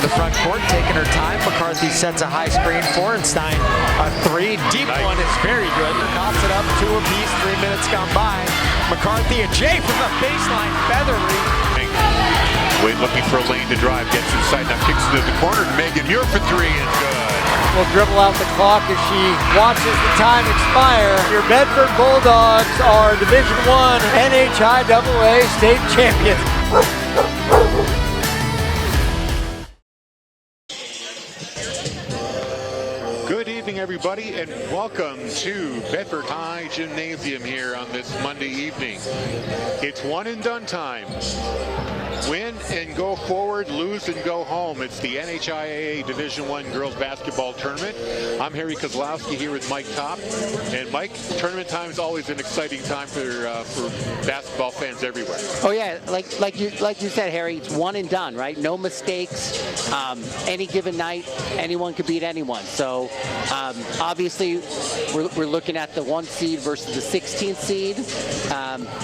the front court, taking her time. McCarthy sets a high screen. Forenstein, a three. Deep one is very good. Coughs it up, 2 apiece, 3 minutes gone by. McCarthy, a J from the baseline, feathery. Wade looking for a lane to drive, gets inside, now kicks it to the corner. Megan Muir for 3 and good. Will dribble out the clock as she watches the time expire. Your Bedford Bulldogs are Division I NHIAA state champions. Good evening, everybody, and welcome to Bedford High Gymnasium here on this Monday evening. It's one and done time. Win and go forward, lose and go home. It's the NHIAA Division I Girls Basketball Tournament. I'm Harry Kozlowski here with Mike Top. And Mike, tournament time is always an exciting time for basketball fans everywhere. Oh yeah, like you said, Harry, it's one and done, right? No mistakes. Any given night, anyone could beat anyone. So obviously, we're looking at the 1 seed versus the 16th seed.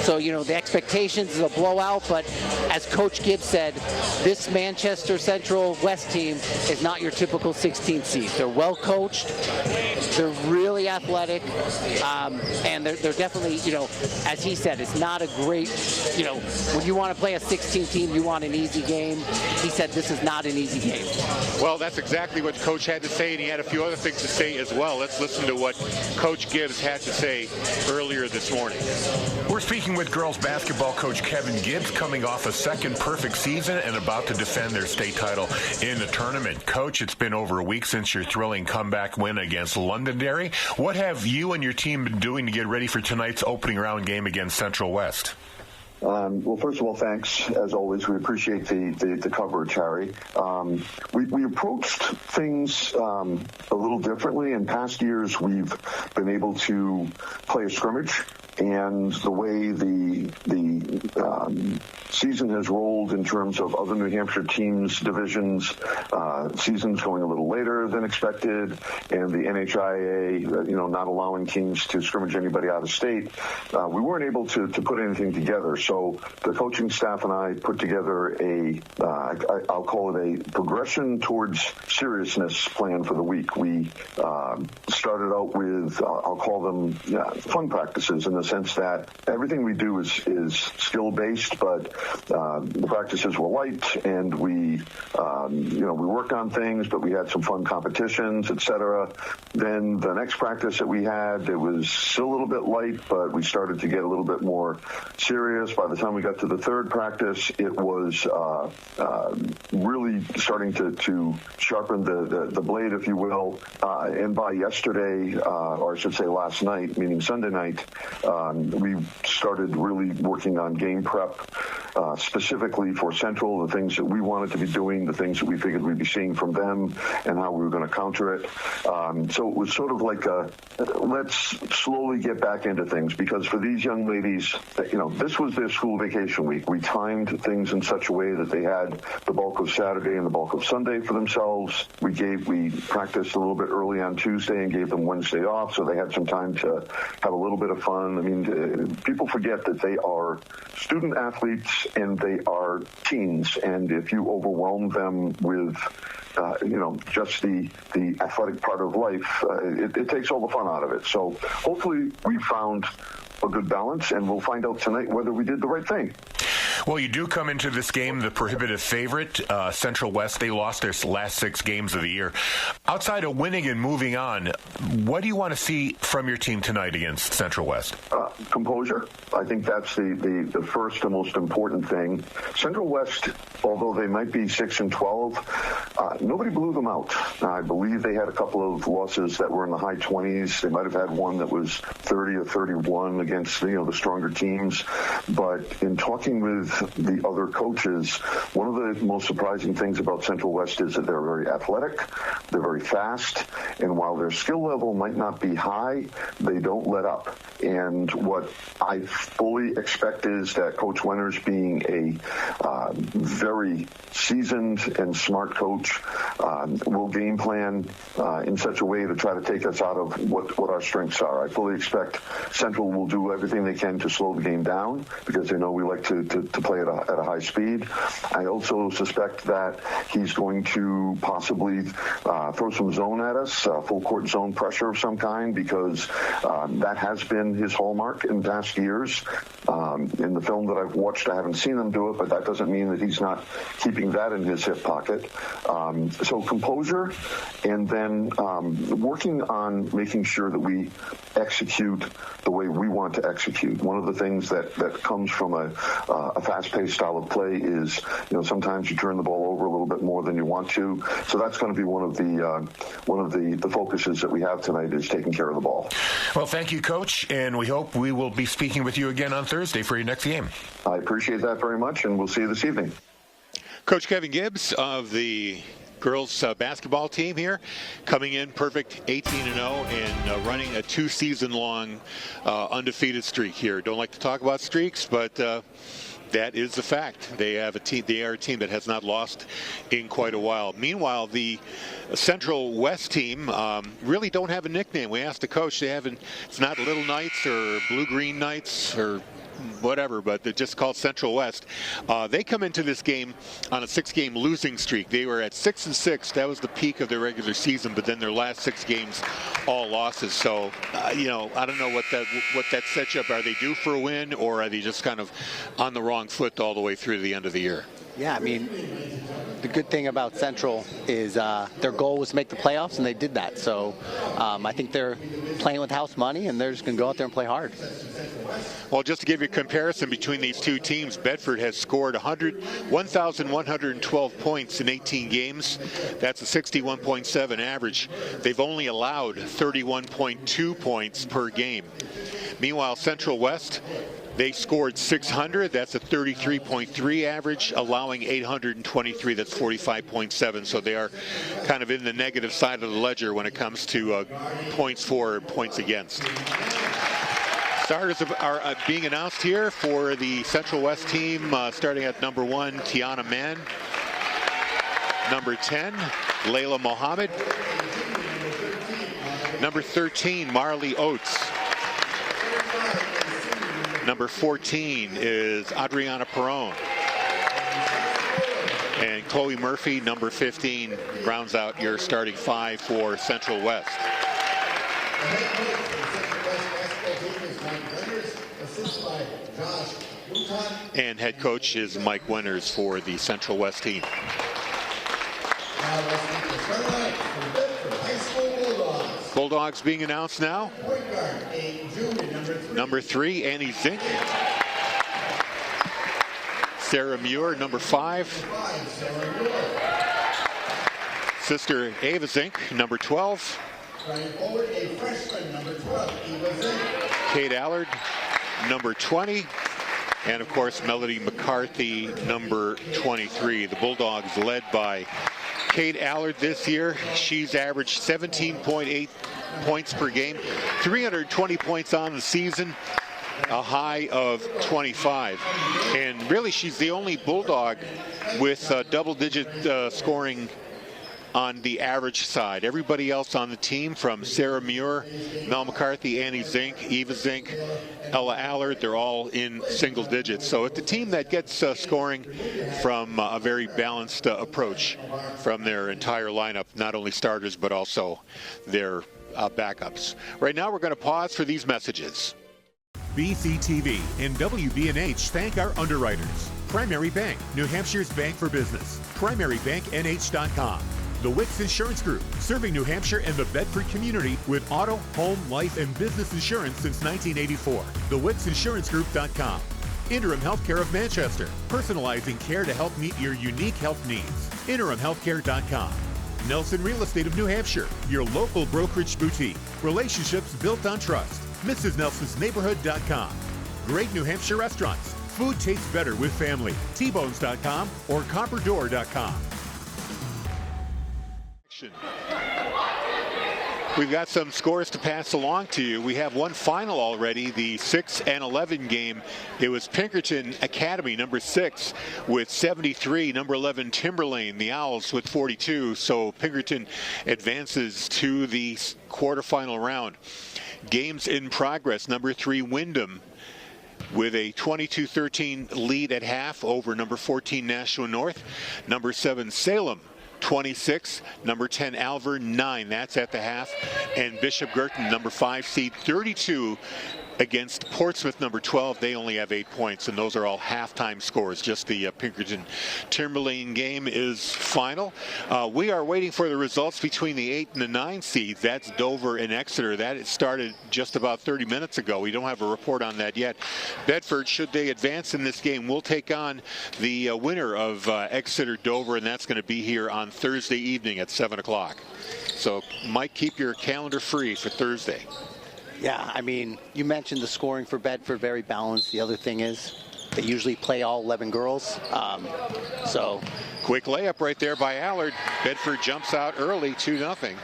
So you know the expectations is a blowout, but as Coach Gibbs said, this Manchester Central West team is not your typical 16th seed. They're well coached, they're really athletic, and they're definitely, you know, as he said, it's not a great, you know, when you want to play a 16 team, you want an easy game. He said this is not an easy game. Well, that's exactly what Coach had to say, and he had a few other things to say as well. Let's listen to what Coach Gibbs had to say earlier this morning. We're speaking with girls basketball coach Kevin Gibbs, coming off a second perfect season and about to defend their state title in the tournament. Coach, it's been over a week since your thrilling comeback win against Londonderry. What have you and your team been doing to get ready for tonight's opening round game against Central West? Well, first of all, thanks. As always, we appreciate the coverage, Harry. We approached things a little differently. In past years, we've been able to play a scrimmage, and the way the season has rolled in terms of other New Hampshire teams' divisions, seasons going a little later than expected, and the NHIAA, not allowing teams to scrimmage anybody out of state, we weren't able to put anything together. So the coaching staff and I put together I'll call it a progression towards seriousness plan for the week. We started out with, I'll call them fun practices, in the sense that everything we do is skill-based, but the practices were light, and we worked on things, but we had some fun competitions, etc. Then the next practice that we had, it was still a little bit light, but we started to get a little bit more serious. By the time we got to the third practice, it was really starting to sharpen the blade, if you will. And by yesterday, or I should say last night, meaning Sunday night, we started really working on game prep, specifically for Central, the things that we wanted to be doing, the things that we figured we'd be seeing from them, and how we were going to counter it. So it was sort of like let's slowly get back into things, because for these young ladies, this was their school vacation week. We timed things in such a way that they had the bulk of Saturday and the bulk of Sunday for themselves. We practiced a little bit early on Tuesday and gave them Wednesday off, so they had some time to have a little bit of fun. I mean, people forget that they are student athletes and they are teens, and if you overwhelm them with just the athletic part of life, it takes all the fun out of it. So hopefully we found a good balance, and we'll find out tonight whether we did the right thing. Well, you do come into this game the prohibitive favorite. Central West, they lost their last 6 games of the year. Outside of winning and moving on, what do you want to see from your team tonight against Central West? Composure. I think that's the first and most important thing. Central West, although they might be 6-12, nobody blew them out. I believe they had a couple of losses that were in the high 20s. They might have had one that was 30 or 31 against the stronger teams. But in talking with the other coaches, one of the most surprising things about Central West is that they're very athletic, they're very fast, and while their skill level might not be high, they don't let up. And what I fully expect is that Coach Winters, being a very seasoned and smart coach, will game plan in such a way to try to take us out of what our strengths are. I fully expect Central will do everything they can to slow the game down, because they know we like to to play at a high speed. I also suspect that he's going to possibly throw some zone at us, full court zone pressure of some kind, because that has been his hallmark in past years. In the film that I've watched, I haven't seen him do it, but that doesn't mean that he's not keeping that in his hip pocket. So composure, and then working on making sure that we execute the way we want to execute. One of the things that comes from a fast-paced style of play is, sometimes you turn the ball over a little bit more than you want to. So that's going to be one of the focuses that we have tonight, is taking care of the ball. Well, thank you, Coach, and we hope we will be speaking with you again on Thursday for your next game. I appreciate that very much, and we'll see you this evening. Coach Kevin Gibbs of the girls basketball team here, coming in perfect 18-0 and running a 2-season-long undefeated streak here. Don't like to talk about streaks, but that is the fact. They have a team. They are a team that has not lost in quite a while. Meanwhile, the Central West team really don't have a nickname. We asked the coach. They haven't. It's not Little Knights or Blue Green Knights or whatever, but they're just called Central West. They come into this game on a 6-game losing streak. They were at 6-6. That was the peak of their regular season, but then their last 6 games, all losses. So, I don't know what that sets you up. Are they due for a win, or are they just kind of on the wrong foot all the way through the end of the year? Yeah, I mean, the good thing about Central is their goal was to make the playoffs, and they did that. So I think they're playing with house money, and they're just going to go out there and play hard. Well, just to give you a comparison between these two teams, Bedford has scored 1,112 points in 18 games. That's a 61.7 average. They've only allowed 31.2 points per game. Meanwhile, Central West, they scored 600. That's a 33.3 average, allowing 823. That's 45.7. So they are kind of in the negative side of the ledger when it comes to points for, points against. Starters are being announced here for the Central West team, starting at number 1, Tiana Mann. Number 10, Layla Mohammed. Number 13, Marley Oates. Number 14 is Adriana Perron. And Chloe Murphy, number 15, rounds out your starting 5 for Central West. And head coach is Mike Winters for the Central West team. Bulldogs being announced now. Number 3, Annie Zink. Sarah Muir, number 5. Sister Ava Zink, number 12. Kate Allard, number 20. And of course, Melody McCarthy, number 23. The Bulldogs led by Kate Allard this year. She's averaged 17.8 points per game, 320 points on the season, a high of 25. And really, she's the only Bulldog with double-digit scoring on the average side. Everybody else on the team, from Sarah Muir, Mel McCarthy, Annie Zink, Eva Zink, Ella Allard, they're all in single digits. So it's a team that gets scoring from a very balanced approach from their entire lineup, not only starters but also their backups. Right now we're going to pause for these messages. BCTV and WBNH thank our underwriters. Primary Bank, New Hampshire's bank for business. PrimaryBankNH.com. The Wicks Insurance Group, serving New Hampshire and the Bedford community with auto, home, life, and business insurance since 1984. TheWicksInsuranceGroup.com. Interim Healthcare of Manchester, personalizing care to help meet your unique health needs. InterimHealthcare.com. Nelson Real Estate of New Hampshire, your local brokerage boutique. Relationships built on trust. MrsNelsonsNeighborhood.com. Great New Hampshire restaurants. Food tastes better with family. Tbones.com or Copperdoor.com. We've got some scores to pass along to you. We have one final already, the 6 and 11 game. It was Pinkerton Academy, number 6, with 73. Number 11, Timberlane, the Owls, with 42. So Pinkerton advances to the quarterfinal round. Games in progress. Number 3, Wyndham with a 22-13 lead at half over number 14 Nashua North. Number 7 Salem 26, number 10 Alver 9. That's at the half. And Bishop Girton, number 5 seed 32 against Portsmouth, number 12. They only have 8 points, and those are all halftime scores. Just the Pinkerton Timberlane game is final. We are waiting for the results between the 8 and the 9 seeds. That's Dover and Exeter. That started just about 30 minutes ago. We don't have a report on that yet. Bedford, should they advance in this game, will take on the winner of Exeter-Dover, and that's going to be here on Thursday evening at 7 o'clock. So, Mike, keep your calendar free for Thursday. Yeah, I mean, you mentioned the scoring for Bedford, very balanced. The other thing is they usually play all 11 girls. So quick layup right there by Allard. Bedford jumps out early, 2-0.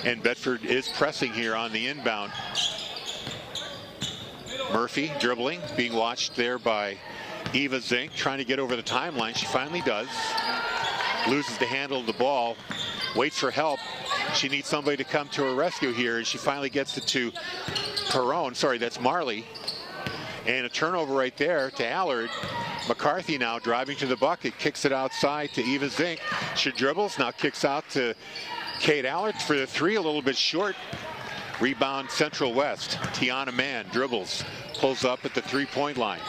And Bedford is pressing here on the inbound. Murphy dribbling, being watched there by Eva Zink, trying to get over the timeline. She finally does. Loses the handle of the ball. Waits for help. She needs somebody to come to her rescue here, and she finally gets it to Perone. Sorry, that's Marley. And a turnover right there to Allard. McCarthy now driving to the bucket, kicks it outside to Eva Zink. She dribbles, now kicks out to Kate Allard for the three, a little bit short. Rebound Central West. Tiana Mann dribbles, pulls up at the three-point line.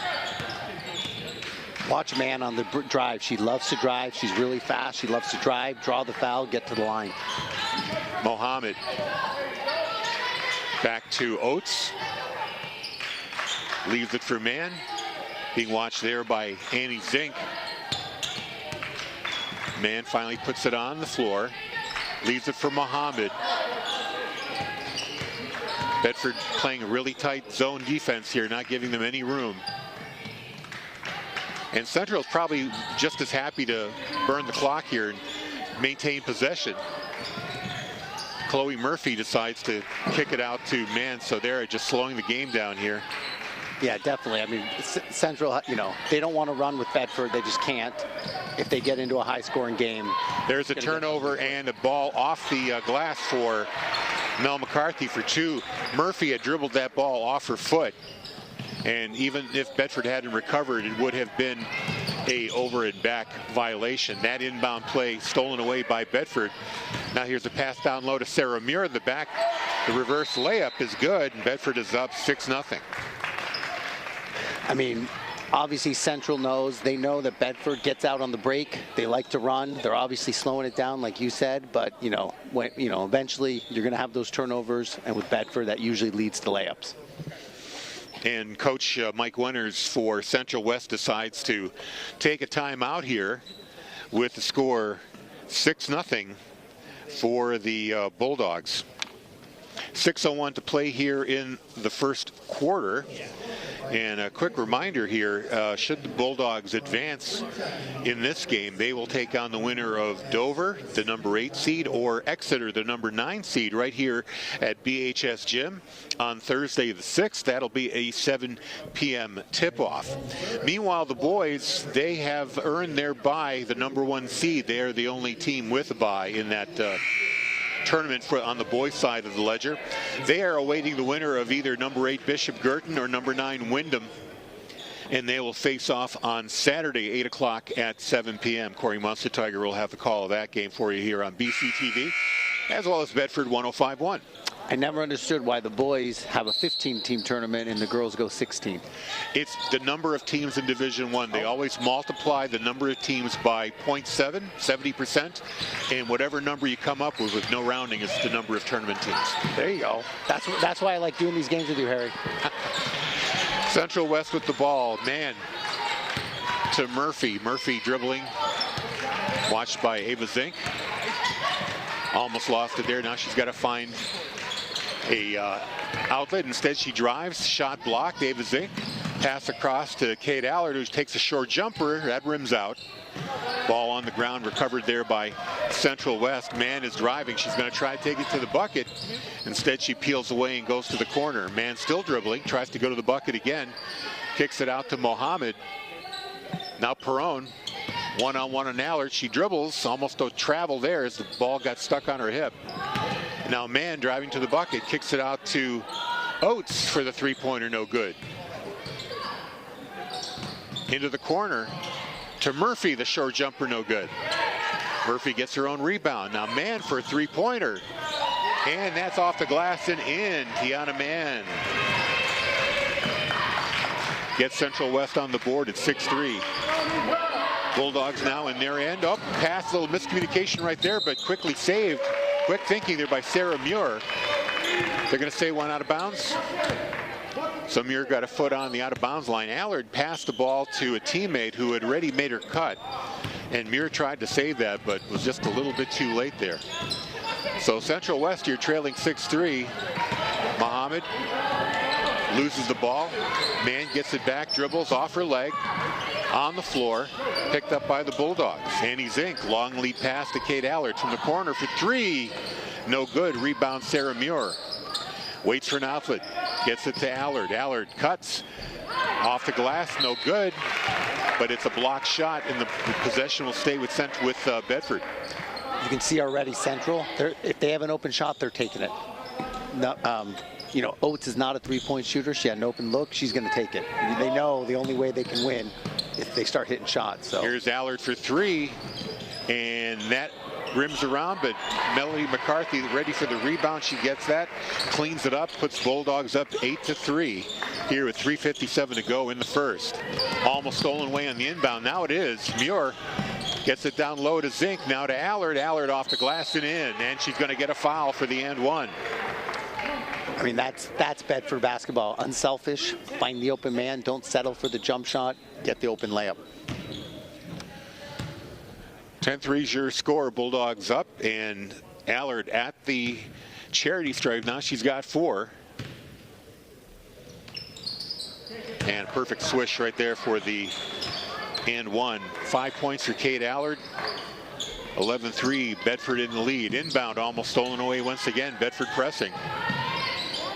Watch Mann on the drive. She loves to drive. She's really fast. She loves to drive, draw the foul, get to the line. Mohammed back to Oates. Leaves it for Mann. Being watched there by Annie Zink. Mann finally puts it on the floor. Leaves it for Mohammed. Bedford playing a really tight zone defense here, not giving them any room. And Central's probably just as happy to burn the clock here and maintain possession. Chloe Murphy decides to kick it out to Mann, so they're just slowing the game down here. Yeah, definitely. I mean, Central, you know, they don't want to run with Bedford. They just can't if they get into a high-scoring game. There's a turnover and a ball off the glass for Mel McCarthy for two. Murphy had dribbled that ball off her foot. And even if Bedford hadn't recovered, it would have been a over and back violation. That inbound play stolen away by Bedford. Now here's a pass down low to Sarah Muir in the back. The reverse layup is good, and Bedford is up 6-0. I mean, obviously Central knows. They know that Bedford gets out on the break. They like to run. They're obviously slowing it down, like you said. But eventually you're going to have those turnovers, and with Bedford, that usually leads to layups. And Coach Mike Winters for Central West decides to take a timeout here with the score 6-0 for the Bulldogs. 6:01 to play here in the first quarter. And a quick reminder here, should the Bulldogs advance in this game, they will take on the winner of Dover, the number 8 seed, or Exeter, the number 9 seed, right here at BHS Gym on Thursday the 6th. That'll be a 7 p.m. tip-off. Meanwhile, the boys, they have earned their bye, the number 1 seed. They are the only team with a bye in that tournament on the boys' side of the ledger. They are awaiting the winner of either number 8 Bishop Girton or number 9 Wyndham, and they will face off on Saturday 8 o'clock at 7 p.m. Corey Munster-Tiger will have the call of that game for you here on BCTV, as well as Bedford 105.1. I never understood why the boys have a 15-team tournament and the girls go 16. It's the number of teams in Division I. They always multiply the number of teams by 0.7, 70%, and whatever number you come up with no rounding, is the number of tournament teams. There you go. That's why I like doing these games with you, Harry. Central West with the ball. Mann to Murphy. Murphy dribbling. Watched by Ava Zink. Almost lost it there. Now she's got to find a outlet. Instead, she drives. Shot blocked. Ava Zink. Pass across to Kate Allard, who takes a short jumper. That rims out. Ball on the ground, recovered there by Central West. Mann is driving. She's going to try to take it to the bucket. Instead, she peels away and goes to the corner. Mann still dribbling. Tries to go to the bucket again. Kicks it out to Mohammed. Now Perone. One-on-one on Allard. She dribbles. Almost a travel there as the ball got stuck on her hip. Now Mann driving to the bucket. Kicks it out to Oates for the three-pointer, no good. Into the corner to Murphy, the short jumper, no good. Murphy gets her own rebound. Now Mann for a three-pointer. And that's off the glass and in. Tiana Mann gets Central West on the board at 6-3. Bulldogs now in their end. Up, pass, a little miscommunication right there, but quickly saved. Quick thinking there by Sarah Muir. They're going to say one out of bounds. So Muir got a foot on the out of bounds line. Allard passed the ball to a teammate who had already made her cut. And Muir tried to save that, but was just a little bit too late there. So Central West, you're trailing 6-3. Muhammad loses the ball. Mann gets it back, dribbles off her leg, on the floor, picked up by the Bulldogs. Annie Zink, long lead pass to Kate Allard from the corner for three. No good, rebound Sarah Muir. Waits for an outlet, gets it to Allard. Allard cuts, off the glass, no good, but it's a blocked shot and the possession will stay with Bedford. You can see already Central, if they have an open shot, they're taking it. No, you know, Oates is not a three-point shooter. She had an open look. She's going to take it. They know the only way they can win if they start hitting shots. So here's Allard for three, and that rims around, but Melody McCarthy ready for the rebound. She gets that, cleans it up, puts Bulldogs up 8-3 here with 3:57 to go in the first. Almost stolen away on the inbound. Now it is. Muir gets it down low to Zink. Now to Allard. Allard off the glass and in, and she's going to get a foul for the and one. I mean, that's Bedford basketball. Unselfish, find the open man, don't settle for the jump shot, get the open layup. 10-3 is your score. Bulldogs up, and Allard at the charity stripe. Now she's got 4. And perfect swish right there for the and one. 5 points for Kate Allard. 11-3, Bedford in the lead. Inbound almost stolen away once again. Bedford pressing.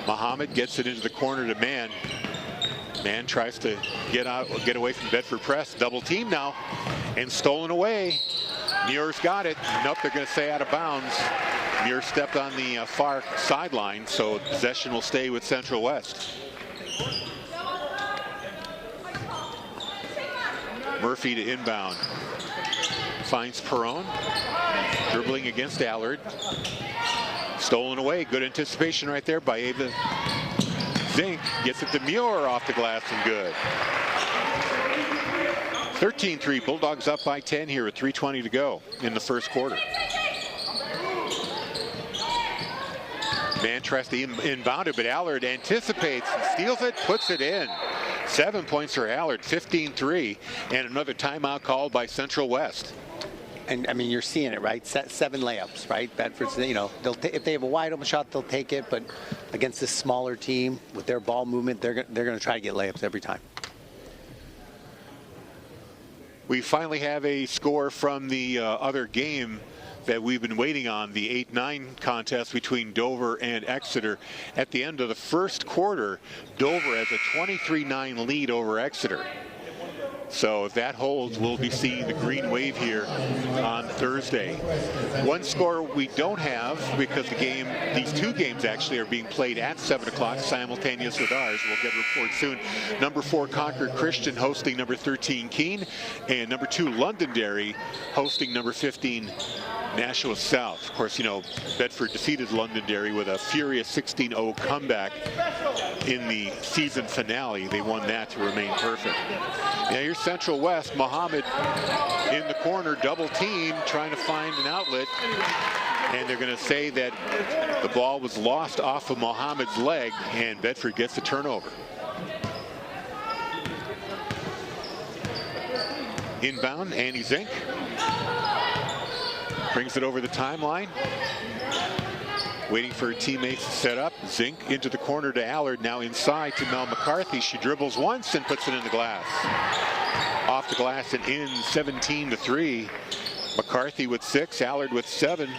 Muhammad gets it into the corner to Mann. Mann tries to get away from Bedford press. Double team now, and stolen away. Muir's got it. Nope, they're going to say out of bounds. Muir stepped on the far sideline, so possession will stay with Central West. Murphy to inbound. Finds Perron. Dribbling against Allard. Stolen away. Good anticipation right there by Ava Zink. Gets it to Muir off the glass and good. 13-3. Bulldogs up by 10 here with 3:20 to go in the first quarter. Mann tries to inbound it, but Allard anticipates and steals it, puts it in. 7 points for Allard, 15-3, and another timeout called by Central West. And I mean, you're seeing it, right? 7 layups, right? Bedford's, you know, if they have a wide open shot, they'll take it. But against this smaller team with their ball movement, they're going to try to get layups every time. We finally have a score from the other game that we've been waiting on, the 8-9 contest between Dover and Exeter. At the end of the first quarter, Dover has a 23-9 lead over Exeter. So if that holds, we'll be seeing the green wave here on Thursday. One score we don't have, because these two games actually are being played at 7 o'clock simultaneous with ours. We'll get a report soon. Number 4 Concord Christian hosting number 13 Keene, and number 2 Londonderry hosting number 15 Nashua South. Of course, you know, Bedford defeated Londonderry with a furious 16-0 comeback in the season finale. They won that to remain perfect. Now here's Central West. Muhammad in the corner, double team, trying to find an outlet. And they're going to say that the ball was lost off of Muhammad's leg, and Bedford gets the turnover. Inbound, Annie Zink. Brings it over the timeline. Waiting for her teammates to set up. Zink into the corner to Allard. Now inside to Mel McCarthy. She dribbles once and puts it in the glass. Off the glass and in, 17-3. McCarthy with 6, Allard with 7,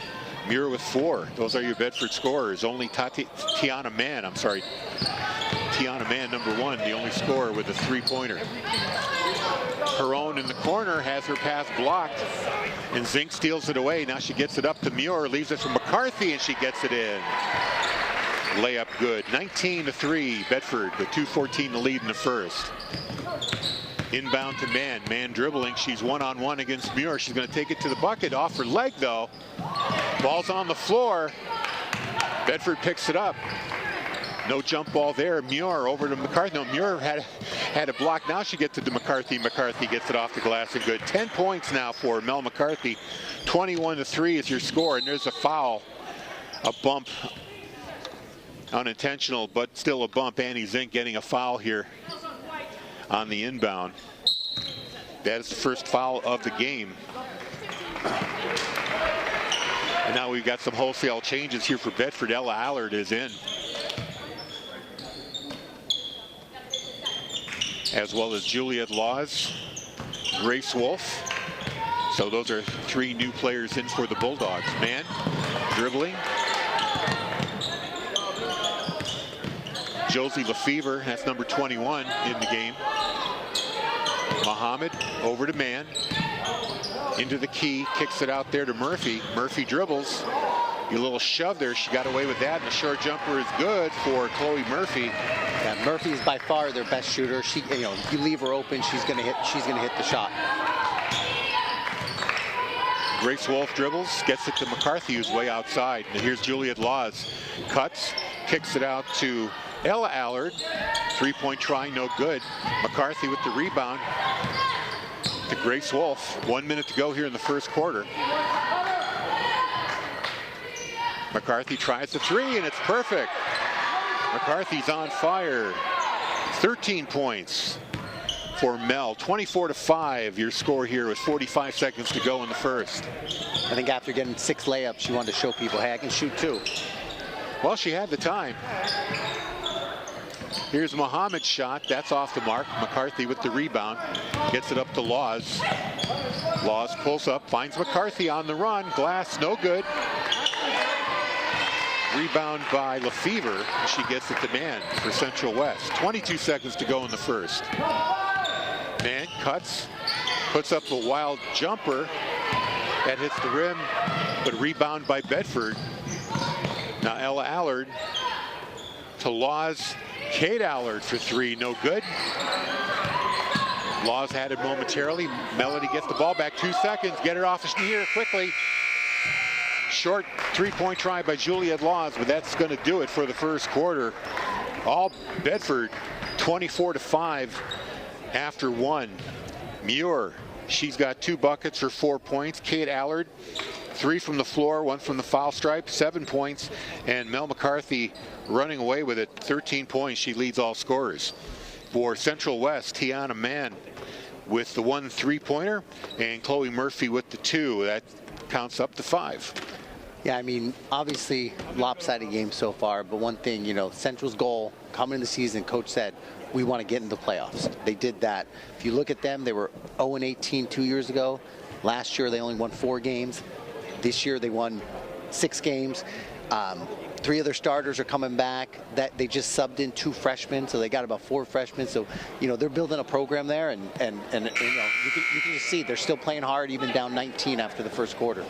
Muir with 4. Those are your Bedford scorers. Only Tiana Mann, number 1, the only scorer with a 3-pointer. Perron in the corner has her pass blocked, and Zink steals it away. Now she gets it up to Muir, leaves it for McCarthy, and she gets it in. layup good. 19-3, Bedford with 2:14 to lead in the first. Inbound to Mann. Mann dribbling. She's one-on-one against Muir. She's going to take it to the bucket. Off her leg, though. Ball's on the floor. Bedford picks it up. No jump ball there. Muir over to McCarthy. No, Muir had a block. Now she gets it to McCarthy. McCarthy gets it off the glass and good. 10 points now for Mel McCarthy. 21-3 is your score. And there's a foul. A bump. Unintentional, but still a bump. Annie Zink getting a foul here on the inbound. That is the first foul of the game. And now we've got some wholesale changes here for Bedford. Ella Allard is in, as well as Juliet Laws, Grace Wolf. So those are 3 new players in for the Bulldogs. Mann dribbling. Josie Lefevre, that's number 21 in the game. Muhammad over to Mann. Into the key, kicks it out there to Murphy. Murphy dribbles. A little shove there. She got away with that, and the short jumper is good for Chloe Murphy. Yeah, Murphy is by far their best shooter. She, you leave her open, she's gonna hit the shot. Grace Wolf dribbles, gets it to McCarthy, who's way outside. And here's Juliet Laws. Cuts, kicks it out to Ella Allard. 3-point try, no good. McCarthy with the rebound to Grace Wolf. 1 minute to go here in the first quarter. McCarthy tries the 3, and it's perfect. McCarthy's on fire. 13 points for Mel. 24-5, your score here with 45 seconds to go in the first. I think after getting 6 layups, she wanted to show people, hey, I can shoot 2. Well, she had the time. Here's Muhammad's shot. That's off the mark. McCarthy with the rebound. Gets it up to Laws. Laws pulls up, finds McCarthy on the run. Glass, no good. Rebound by Lefevre. She gets it to Mann for Central West. 22 seconds to go in the first. Mann cuts, puts up a wild jumper that hits the rim, but rebound by Bedford. Now Ella Allard to Laws. Kate Allard for 3, no good. Laws had it momentarily. Melody gets the ball back, 2 seconds. Get it off here quickly. Short 3-point try by Juliet Laws, but that's going to do it for the first quarter. All Bedford 24-5 after 1. Muir, she's got 2 buckets for 4 points. Kate Allard, 3 from the floor, 1 from the foul stripe, 7 points. And Mel McCarthy running away with it, 13 points. She leads all scorers. For Central West, Tiana Mann with the 1 3-pointer, and Chloe Murphy with the 2. That counts up to 5. Yeah, I mean, obviously lopsided game so far, but one thing, Central's goal coming in the season, coach said, we want to get into the playoffs. They did that. If you look at them, they were 0-18 2 years ago. Last year, they only won 4 games. This year, they won 6 games. 3 of their starters are coming back. That they just subbed in 2 freshmen, so they got about 4 freshmen. So, they're building a program there, and you can just see they're still playing hard, even down 19 after the first quarter.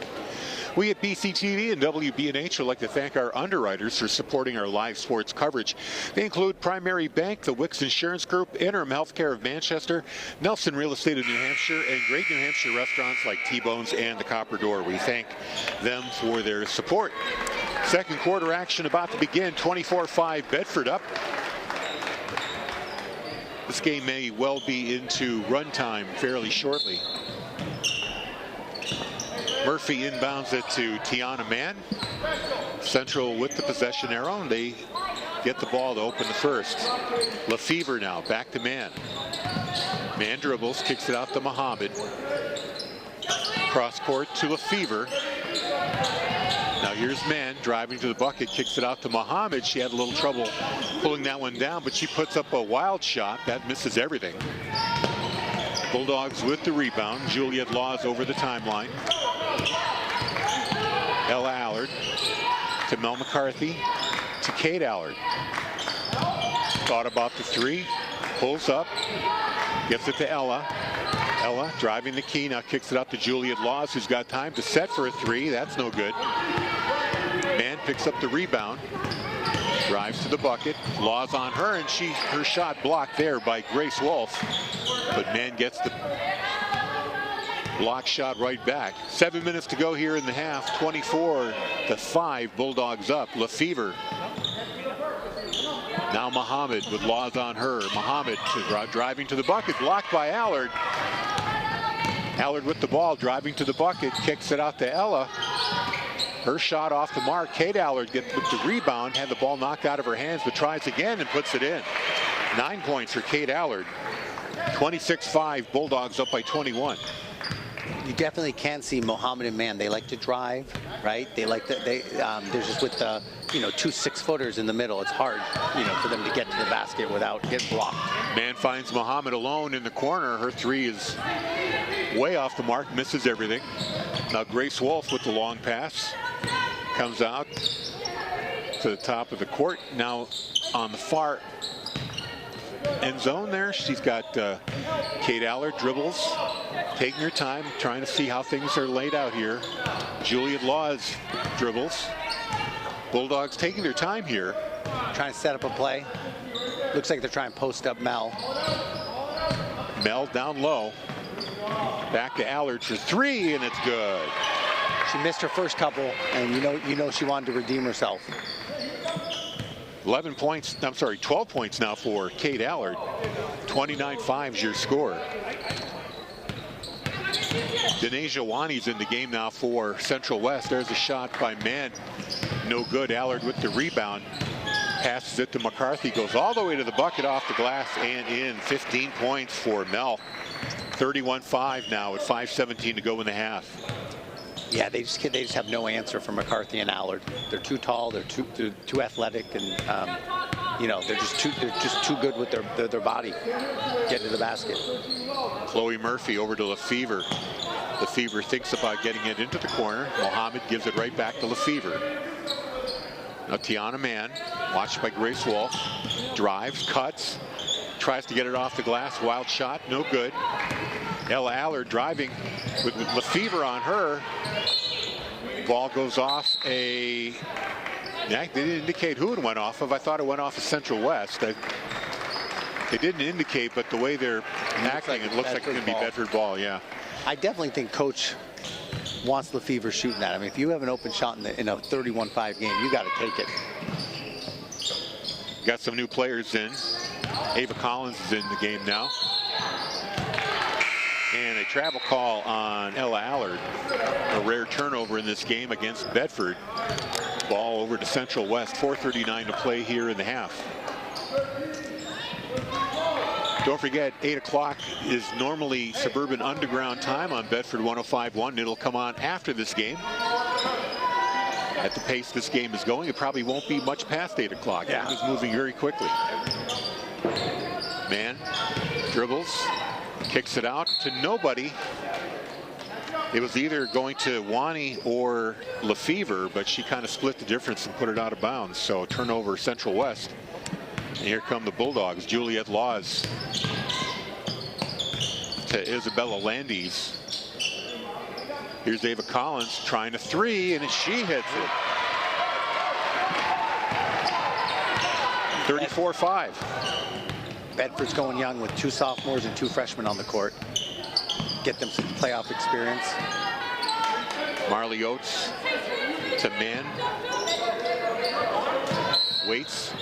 We at BCTV and WBNH would like to thank our underwriters for supporting our live sports coverage. They include Primary Bank, the Wicks Insurance Group, Interim Healthcare of Manchester, Nelson Real Estate of New Hampshire, and great New Hampshire restaurants like T-Bones and the Copper Door. We thank them for their support. Second quarter action about to begin. 24-5, Bedford up. This game may well be into runtime fairly shortly. Murphy inbounds it to Tiana Mann. Central with the possession arrow, and they get the ball to open the first. Lefevre now, back to Mann. Mann dribbles, kicks it out to Muhammad. Cross court to Lefevre. Now here's Mann driving to the bucket, kicks it out to Muhammad. She had a little trouble pulling that one down, but she puts up a wild shot. That misses everything. Bulldogs with the rebound. Juliet Laws over the timeline. Ella Allard to Mel McCarthy to Kate Allard. Thought about the 3, pulls up, gets it to Ella. Ella driving the key, now kicks it out to Juliet Laws, who's got time to set for a 3. That's no good. Mann picks up the rebound. Drives to the bucket. Laws on her, and her shot blocked there by Grace Wolf. But Mann gets the block shot right back. 7 minutes to go here in the half. 24-5. Bulldogs up. Lefevre. Now Muhammad with Laws on her. Muhammad driving to the bucket. Blocked by Allard. Allard with the ball, driving to the bucket, kicks it out to Ella. Her shot off the mark. Kate Allard gets with the rebound, had the ball knocked out of her hands, but tries again and puts it in. 9 points for Kate Allard. 26-5, Bulldogs up by 21. You definitely can see Muhammad and Mann. They like to drive, right? They like to, they're just with the, 2 6-footers in the middle. It's hard, for them to get to the basket without getting blocked. Mann finds Muhammad alone in the corner. Her three is way off the mark, misses everything. Now Grace Wolf with the long pass. Comes out to the top of the court. Now on the far end zone there, she's got Kate Allard dribbles, taking her time, trying to see how things are laid out here. Juliet Laws dribbles. Bulldogs taking their time here. Trying to set up a play. Looks like they're trying to post up Mel. Mel down low. Back to Allard for three, and it's good. She missed her first couple, and you know she wanted to redeem herself. 12 points now for Kate Allard. 29-5 is your score. Denasia Wani's in the game now for Central West. There's a shot by Mann. No good. Allard with the rebound. Passes it to McCarthy. Goes all the way to the bucket, off the glass and in. 15 points for Mel. 31-5 now with 5:17 to go in the half. Yeah, they just have no answer for McCarthy and Allard. They're too tall. They're too athletic, and they're just too good with their body. Get to the basket. Chloe Murphy over to Lefevre. Lefevre thinks about getting it into the corner. Mohammed gives it right back to Lefevre. Now Tiana Mann, watched by Grace Wolf, drives, cuts, tries to get it off the glass. Wild shot, no good. Ella Allard driving with Lefevre on her. Ball goes off they didn't indicate who it went off of. I thought it went off of Central West. They didn't indicate, but the way they're acting, it looks like it's going to be Bedford ball, yeah. I definitely think Coach wants Lefevre shooting that. I mean, if you have an open shot in a 31-5 game, you got to take it. Got some new players in. Ava Collins is in the game now. And a travel call on Ella Allard. A rare turnover in this game against Bedford. Ball over to Central West. 4:39 to play here in the half. Don't forget, 8 o'clock is normally Suburban Underground time on Bedford 105.1. It'll come on after this game. At the pace this game is going, it probably won't be much past 8 o'clock. Yeah. It's moving very quickly. Mann dribbles, kicks it out to nobody. It was either going to Wani or Lefevre, but she kind of split the difference and put it out of bounds. So turnover Central West. And here come the Bulldogs. Juliet Laws to Isabella Landis. Here's Ava Collins trying a three, and she hits it. 34-5. Bedford's going young with 2 sophomores and 2 freshmen on the court. Get them some playoff experience. Marley Oates to Mann. Waits.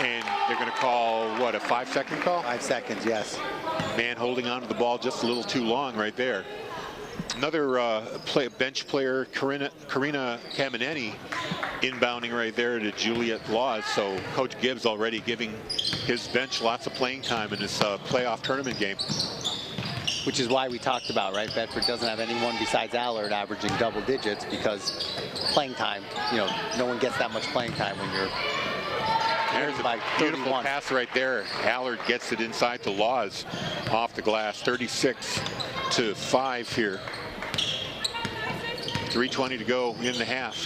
And they're going to call, what, a 5-second call? 5 seconds, yes. Mann holding on to the ball just a little too long right there. Another bench player, Karina Camineni, inbounding right there to Juliet Laws. So Coach Gibbs already giving his bench lots of playing time in this playoff tournament game. Which is why we talked about, right? Bedford doesn't have anyone besides Allard averaging double digits, because playing time, no one gets that much playing time when you're There's a beautiful pass right there. Allard gets it inside to Laws off the glass. 36-5 here. 3:20 to go in the half.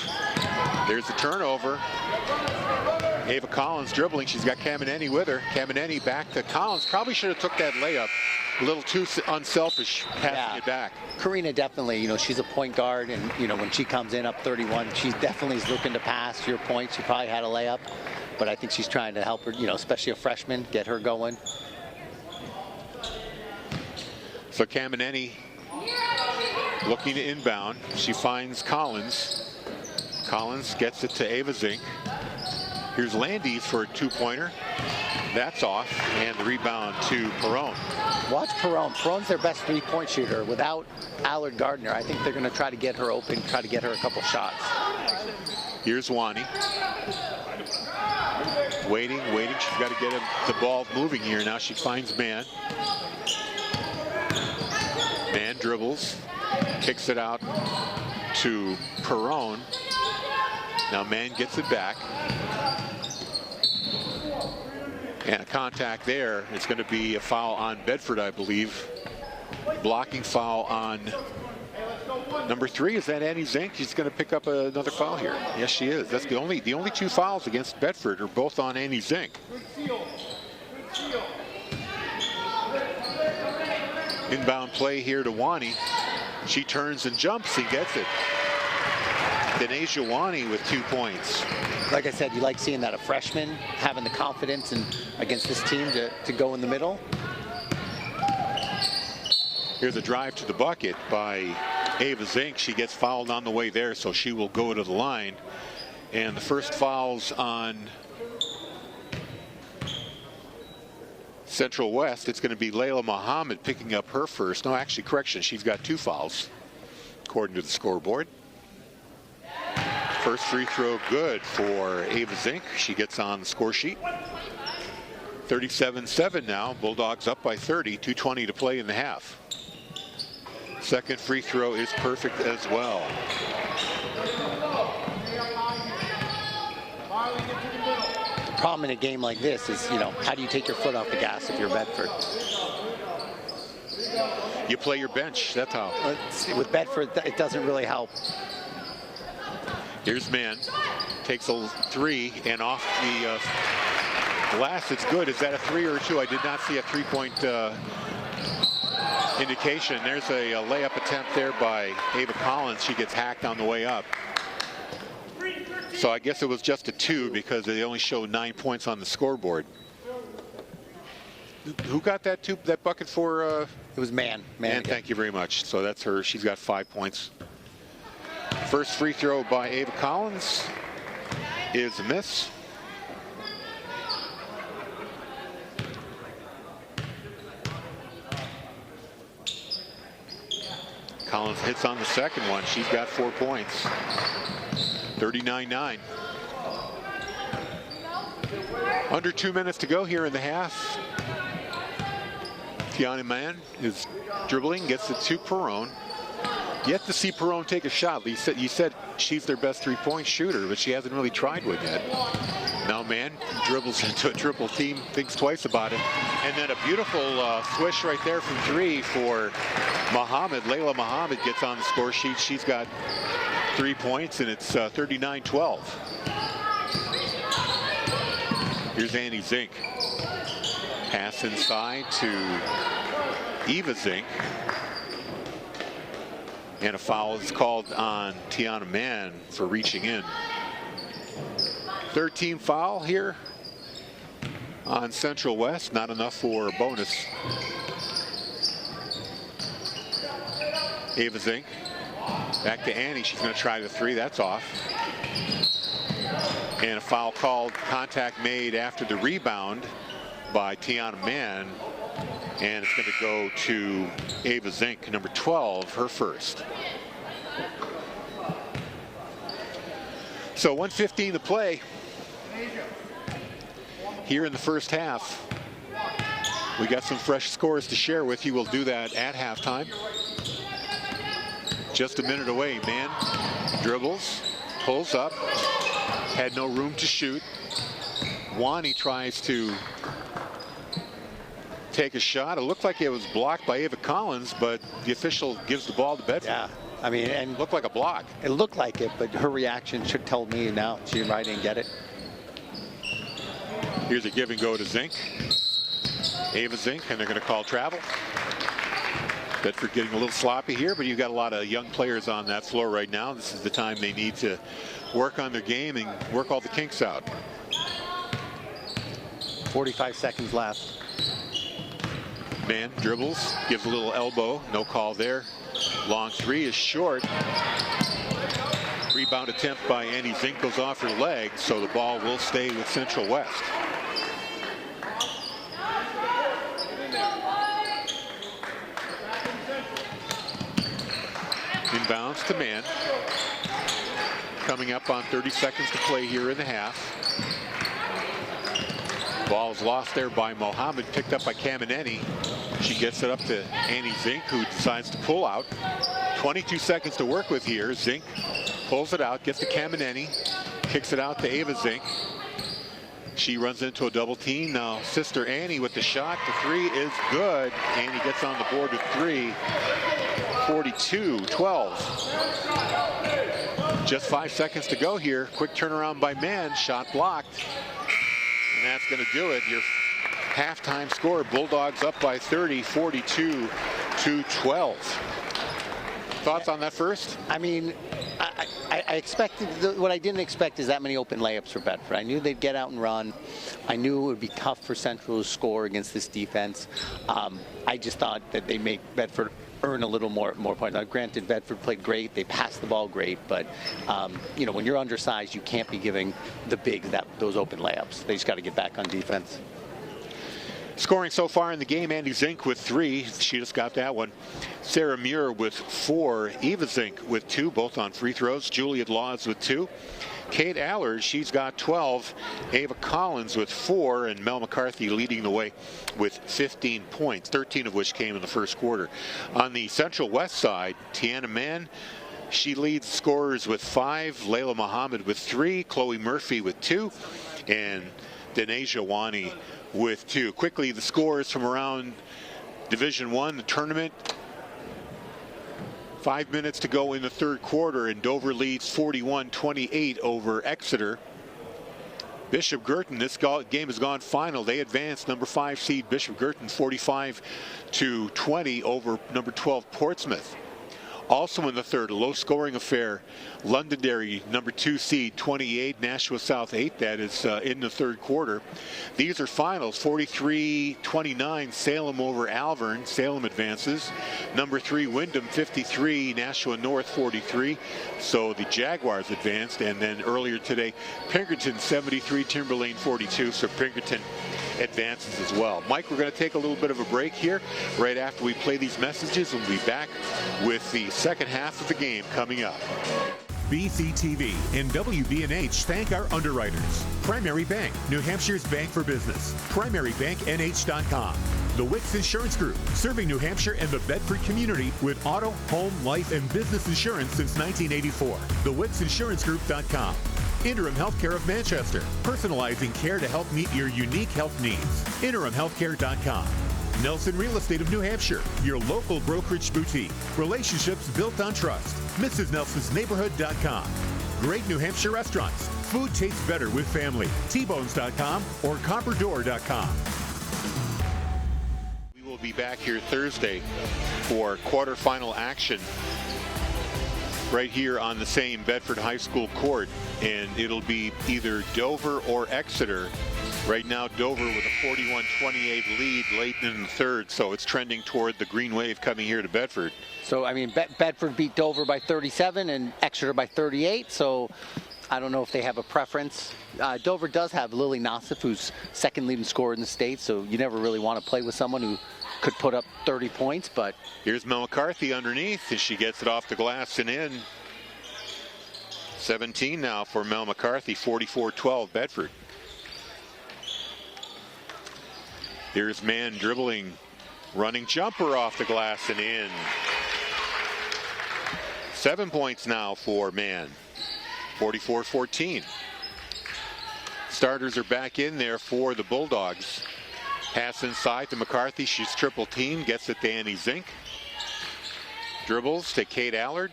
There's the turnover. Ava Collins dribbling. She's got Camineni with her. Camineni back to Collins. Probably should have took that layup. A little too unselfish passing it back. Karina definitely, she's a point guard, and when she comes in up 31, she definitely is looking to pass. To your point, she probably had a layup. but I think she's trying to help her, especially a freshman, get her going. So Camineni looking to inbound. She finds Collins. Collins gets it to Ava Zink. Here's Landis for a two-pointer. That's off, and the rebound to Perrone. Watch Perrone. Perrone's their best three-point shooter. Without Allard Gardner, I think they're going to try to get her open, try to get her a couple shots. Here's Wani. Waiting. She's got to get the ball moving here. Now she finds Mann. Mann dribbles, kicks it out to Perrone. Now Mann gets it back. And a contact there. It's going to be a foul on Bedford, I believe. Blocking foul on number 3. Is that Annie Zink? She's going to pick up another foul here. Yes, she is. That's the only two fouls against Bedford are both on Annie Zink. Inbound play here to Wani. She turns and jumps and gets it. Denasia Wani with 2 points. Like I said, you like seeing that a freshman having the confidence and against this team to go in the middle. Here's a drive to the bucket by Ava Zink. She gets fouled on the way there, so she will go to the line. And the first foul's on Central West. It's going to be Layla Muhammad picking up her first. No, actually, correction. She's got 2 fouls, according to the scoreboard. First free throw good for Ava Zink. She gets on the score sheet. 37-7 now. Bulldogs up by 30. 2:20 to play in the half. Second free throw is perfect as well. The problem in a game like this is, how do you take your foot off the gas if you're Bedford? You play your bench. That's how. With Bedford, it doesn't really help. Here's Mann. Takes a 3 and off the glass. It's good. Is that a 3 or a 2? I did not see a 3-point indication. There's a layup attempt there by Ava Collins. She gets hacked on the way up. So I guess it was just a 2 because they only show 9 points on the scoreboard. Who got that bucket for? It was Mann. Mann, thank you very much. So that's her. She's got 5 points. First free throw by Ava Collins is a miss. Collins hits on the second one. She's got 4 points. 39-9. Under 2 minutes to go here in the half. Tiana Mann is dribbling, gets it to Perrone. Yet to see Perrone take a shot. You said she's their best 3-point shooter, but she hasn't really tried one yet. Now Mann dribbles into a triple team, thinks twice about it. And then a beautiful swish right there from 3 for Muhammad. Layla Muhammad gets on the score sheet. She's got 3 points, and it's 39-12. Here's Annie Zink. Pass inside to Eva Zink. And a foul is called on Tiana Mann for reaching in. 13 foul here on Central West. Not enough for a bonus. Ava Zink. Back to Annie. She's going to try the 3. That's off. And a foul called. Contact made after the rebound by Tiana Mann. And it's going to go to Ava Zink, number 12, her first. So 1:15 to play here in the first half. We got some fresh scores to share with you. We'll do that at halftime. Just a minute away. Mann dribbles, pulls up, had no room to shoot. Wani tries to take a shot. It looked like it was blocked by Ava Collins, but the official gives the ball to Bedford. Yeah, I mean, and looked like a block. It looked like it, but her reaction should tell me now she right didn't get it. Here's a give and go to Zink. Ava Zink, and they're going to call travel. Bedford getting a little sloppy here, but you've got a lot of young players on that floor right now. This is the time they need to work on their game and work all the kinks out. 45 seconds left. Man dribbles, gives a little elbow, no call there. Long three is short. Rebound attempt by Annie Zink goes off her leg, so the ball will stay with Central West. Inbounds to Man. Coming up on 30 seconds to play here in the half. Ball is lost there by Mohammed, picked up by Camineni. She gets it up to Annie Zink, who decides to pull out. 22 seconds to work with here. Zink pulls it out, gets to Camineni, kicks it out to Ava Zink. She runs into a double team. Now sister Annie with the shot. The three is good. Annie gets on the board with three. 42-12. Just 5 seconds to go here. Quick turnaround by Man. Shot blocked. And that's going to do it. Your halftime score. Bulldogs up by 30, 42-12. Thoughts on that first? I mean, I expected, what I didn't expect is that many open layups for Bedford. I knew they'd get out and run. I knew it would be tough for Central to score against this defense. I just thought that they make Bedford earn a little more points. Now, granted, Bedford played great. They passed the ball great, but you know, when you're undersized, you can't be giving the bigs those open layups. They just got to get back on defense. Scoring so far in the game, Andy Zink with 3. She just got that one. Sarah Muir with 4. Eva Zink with 2, both on free throws. Juliet Laws with 2. Kate Allard, she's got 12. Ava Collins with 4. And Mel McCarthy leading the way with 15 points, 13 of which came in the first quarter. On the Central West side, Tiana Mann, she leads scorers with 5. Layla Muhammad with 3. Chloe Murphy with 2. And Denasia Wani with 2. Quickly, the scores from around Division I, the tournament. 5 minutes to go in the third quarter, and Dover leads 41-28 over Exeter. Bishop Girton, this game has gone final. They advanced. Number 5 seed Bishop Girton 45-20 over number 12 Portsmouth. Also in the third, a low-scoring affair. Londonderry, number 2 seed, 28. Nashua South 8. That is in the third quarter. These are finals. 43-29. Salem over Alvern. Salem advances. Number 3 Wyndham 53. Nashua North 43. So the Jaguars advanced. And then earlier today, Pinkerton 73. Timberlane 42. So Pinkerton advances as well. Mike, we're going to take a little bit of a break here. Right after we play these messages, we'll be back with the second half of the game coming up. BCTV and WBNH thank our underwriters. Primary Bank, New Hampshire's bank for business. PrimaryBankNH.com. The Wicks Insurance Group, serving New Hampshire and the Bedford community with auto, home, life, and business insurance since 1984. TheWicksInsuranceGroup.com. Interim Healthcare of Manchester, personalizing care to help meet your unique health needs. InterimHealthcare.com. Nelson Real Estate of New Hampshire, your local brokerage boutique. Relationships built on trust. MrsNelsonsNeighborhood.com. Great New Hampshire restaurants. Food tastes better with family. Tbones.com or Copperdoor.com. We will be back here Thursday for quarterfinal action right here on the same Bedford High School court, and it'll be either Dover or Exeter. Right now, Dover with a 41-28 lead late in the third, so it's trending toward the green wave coming here to Bedford. So, I mean, Bedford beat Dover by 37 and Exeter by 38, so I don't know if they have a preference. Dover does have Lily Nassif, who's second leading scorer in the state, so you never really want to play with someone who could put up 30 points, but... Here's Mel McCarthy underneath as she gets it off the glass and in. 17 now for Mel McCarthy, 44-12 Bedford. Here's Mann dribbling, running jumper off the glass and in. 7 points now for Mann, 44-14. Starters are back in there for the Bulldogs. Pass inside to McCarthy. She's triple team. Gets it to Annie Zink. Dribbles to Kate Allard.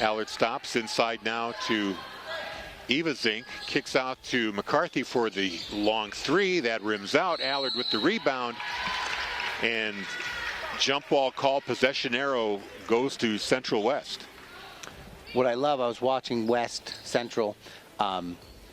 Allard stops inside now to Eva Zink. Kicks out to McCarthy for the long three. That rims out. Allard with the rebound. And jump ball call. Possession arrow goes to Central West. What I love, I was watching West Central.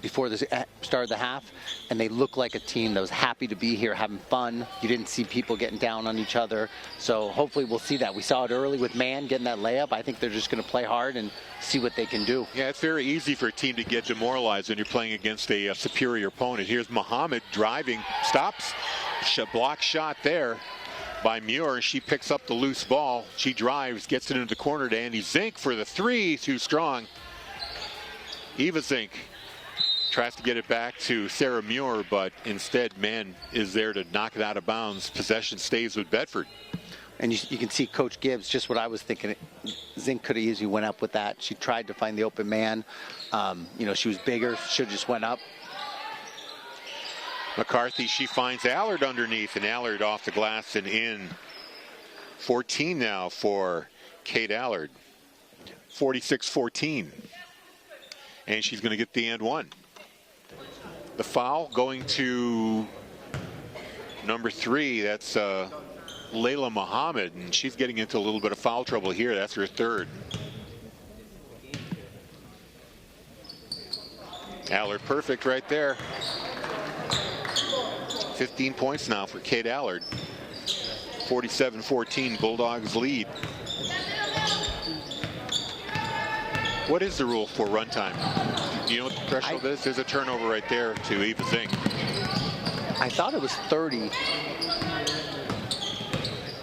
before the start of the half, and they looked like a team that was happy to be here, having fun. You didn't see people getting down on each other. So hopefully we'll see that. We saw it early with Mann getting that layup. I think they're just going to play hard and see what they can do. Yeah, it's very easy for a team to get demoralized when you're playing against a superior opponent. Here's Muhammad driving, stops, block shot there by Muir. She picks up the loose ball. She drives, gets it into the corner to Andy Zink for the three. Too strong. Eva Zink tries to get it back to Sarah Muir, but instead Mann is there to knock it out of bounds. Possession stays with Bedford. And you can see Coach Gibbs, just what I was thinking. Zink could have easily went up with that. She tried to find the open man. You know, she was bigger. Should have just went up. McCarthy, she finds Allard underneath, and Allard off the glass and in. 14 now for Kate Allard. 46-14. And she's going to get the and one. The foul going to number 3. That's Layla Muhammad, and she's getting into a little bit of foul trouble here. That's her third. Allard perfect right there. 15 points now for Kate Allard. 47-14, Bulldogs lead. What is the rule for runtime? Do you know what the threshold is? There's a turnover right there to Eva Zink. I thought it was 30.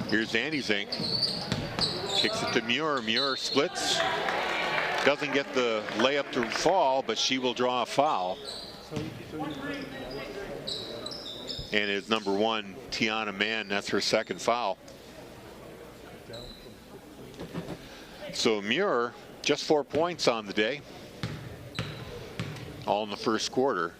Here's Andy Zink. Kicks it to Muir. Muir splits. Doesn't get the layup to fall, but she will draw a foul. And it's number 1, Tiana Mann. That's her second foul. So Muir, just 4 points on the day. All in the first quarter.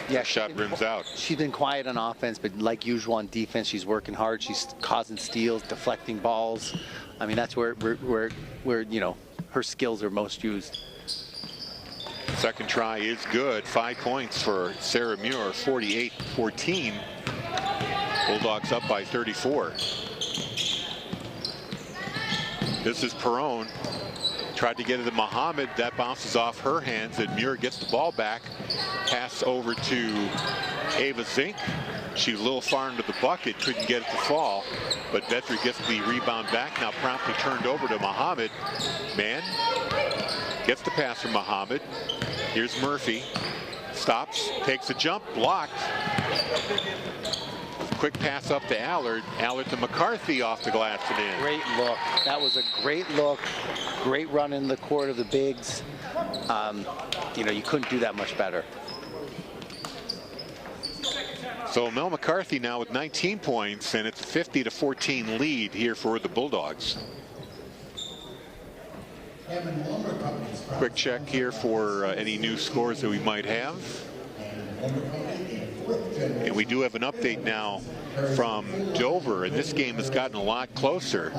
Yeah, shot rims out. She's been quiet on offense, but like usual on defense, she's working hard. She's causing steals, deflecting balls. I mean, that's where you know, her skills are most used. Second try is good. 5 points for Sarah Muir. 48-14. Bulldogs up by 34. This is Perrone. Tried to get it to Muhammad. That bounces off her hands, and Muir gets the ball back. Pass over to Ava Zink. She was a little far into the bucket, couldn't get it to fall, but Bedford gets the rebound back. Now promptly turned over to Muhammad. Mann gets the pass from Muhammad. Here's Murphy. Stops, takes a jump, blocked. Quick pass up to Allard. Allard to McCarthy off the glass and in. Great look. That was a great look. Great run in the court of the bigs. You know, you couldn't do that much better. So Mel McCarthy now with 19 points, and it's a 50-14 lead here for the Bulldogs. Quick check here for any new scores that we might have. And we do have an update now from Dover, and this game has gotten a lot closer.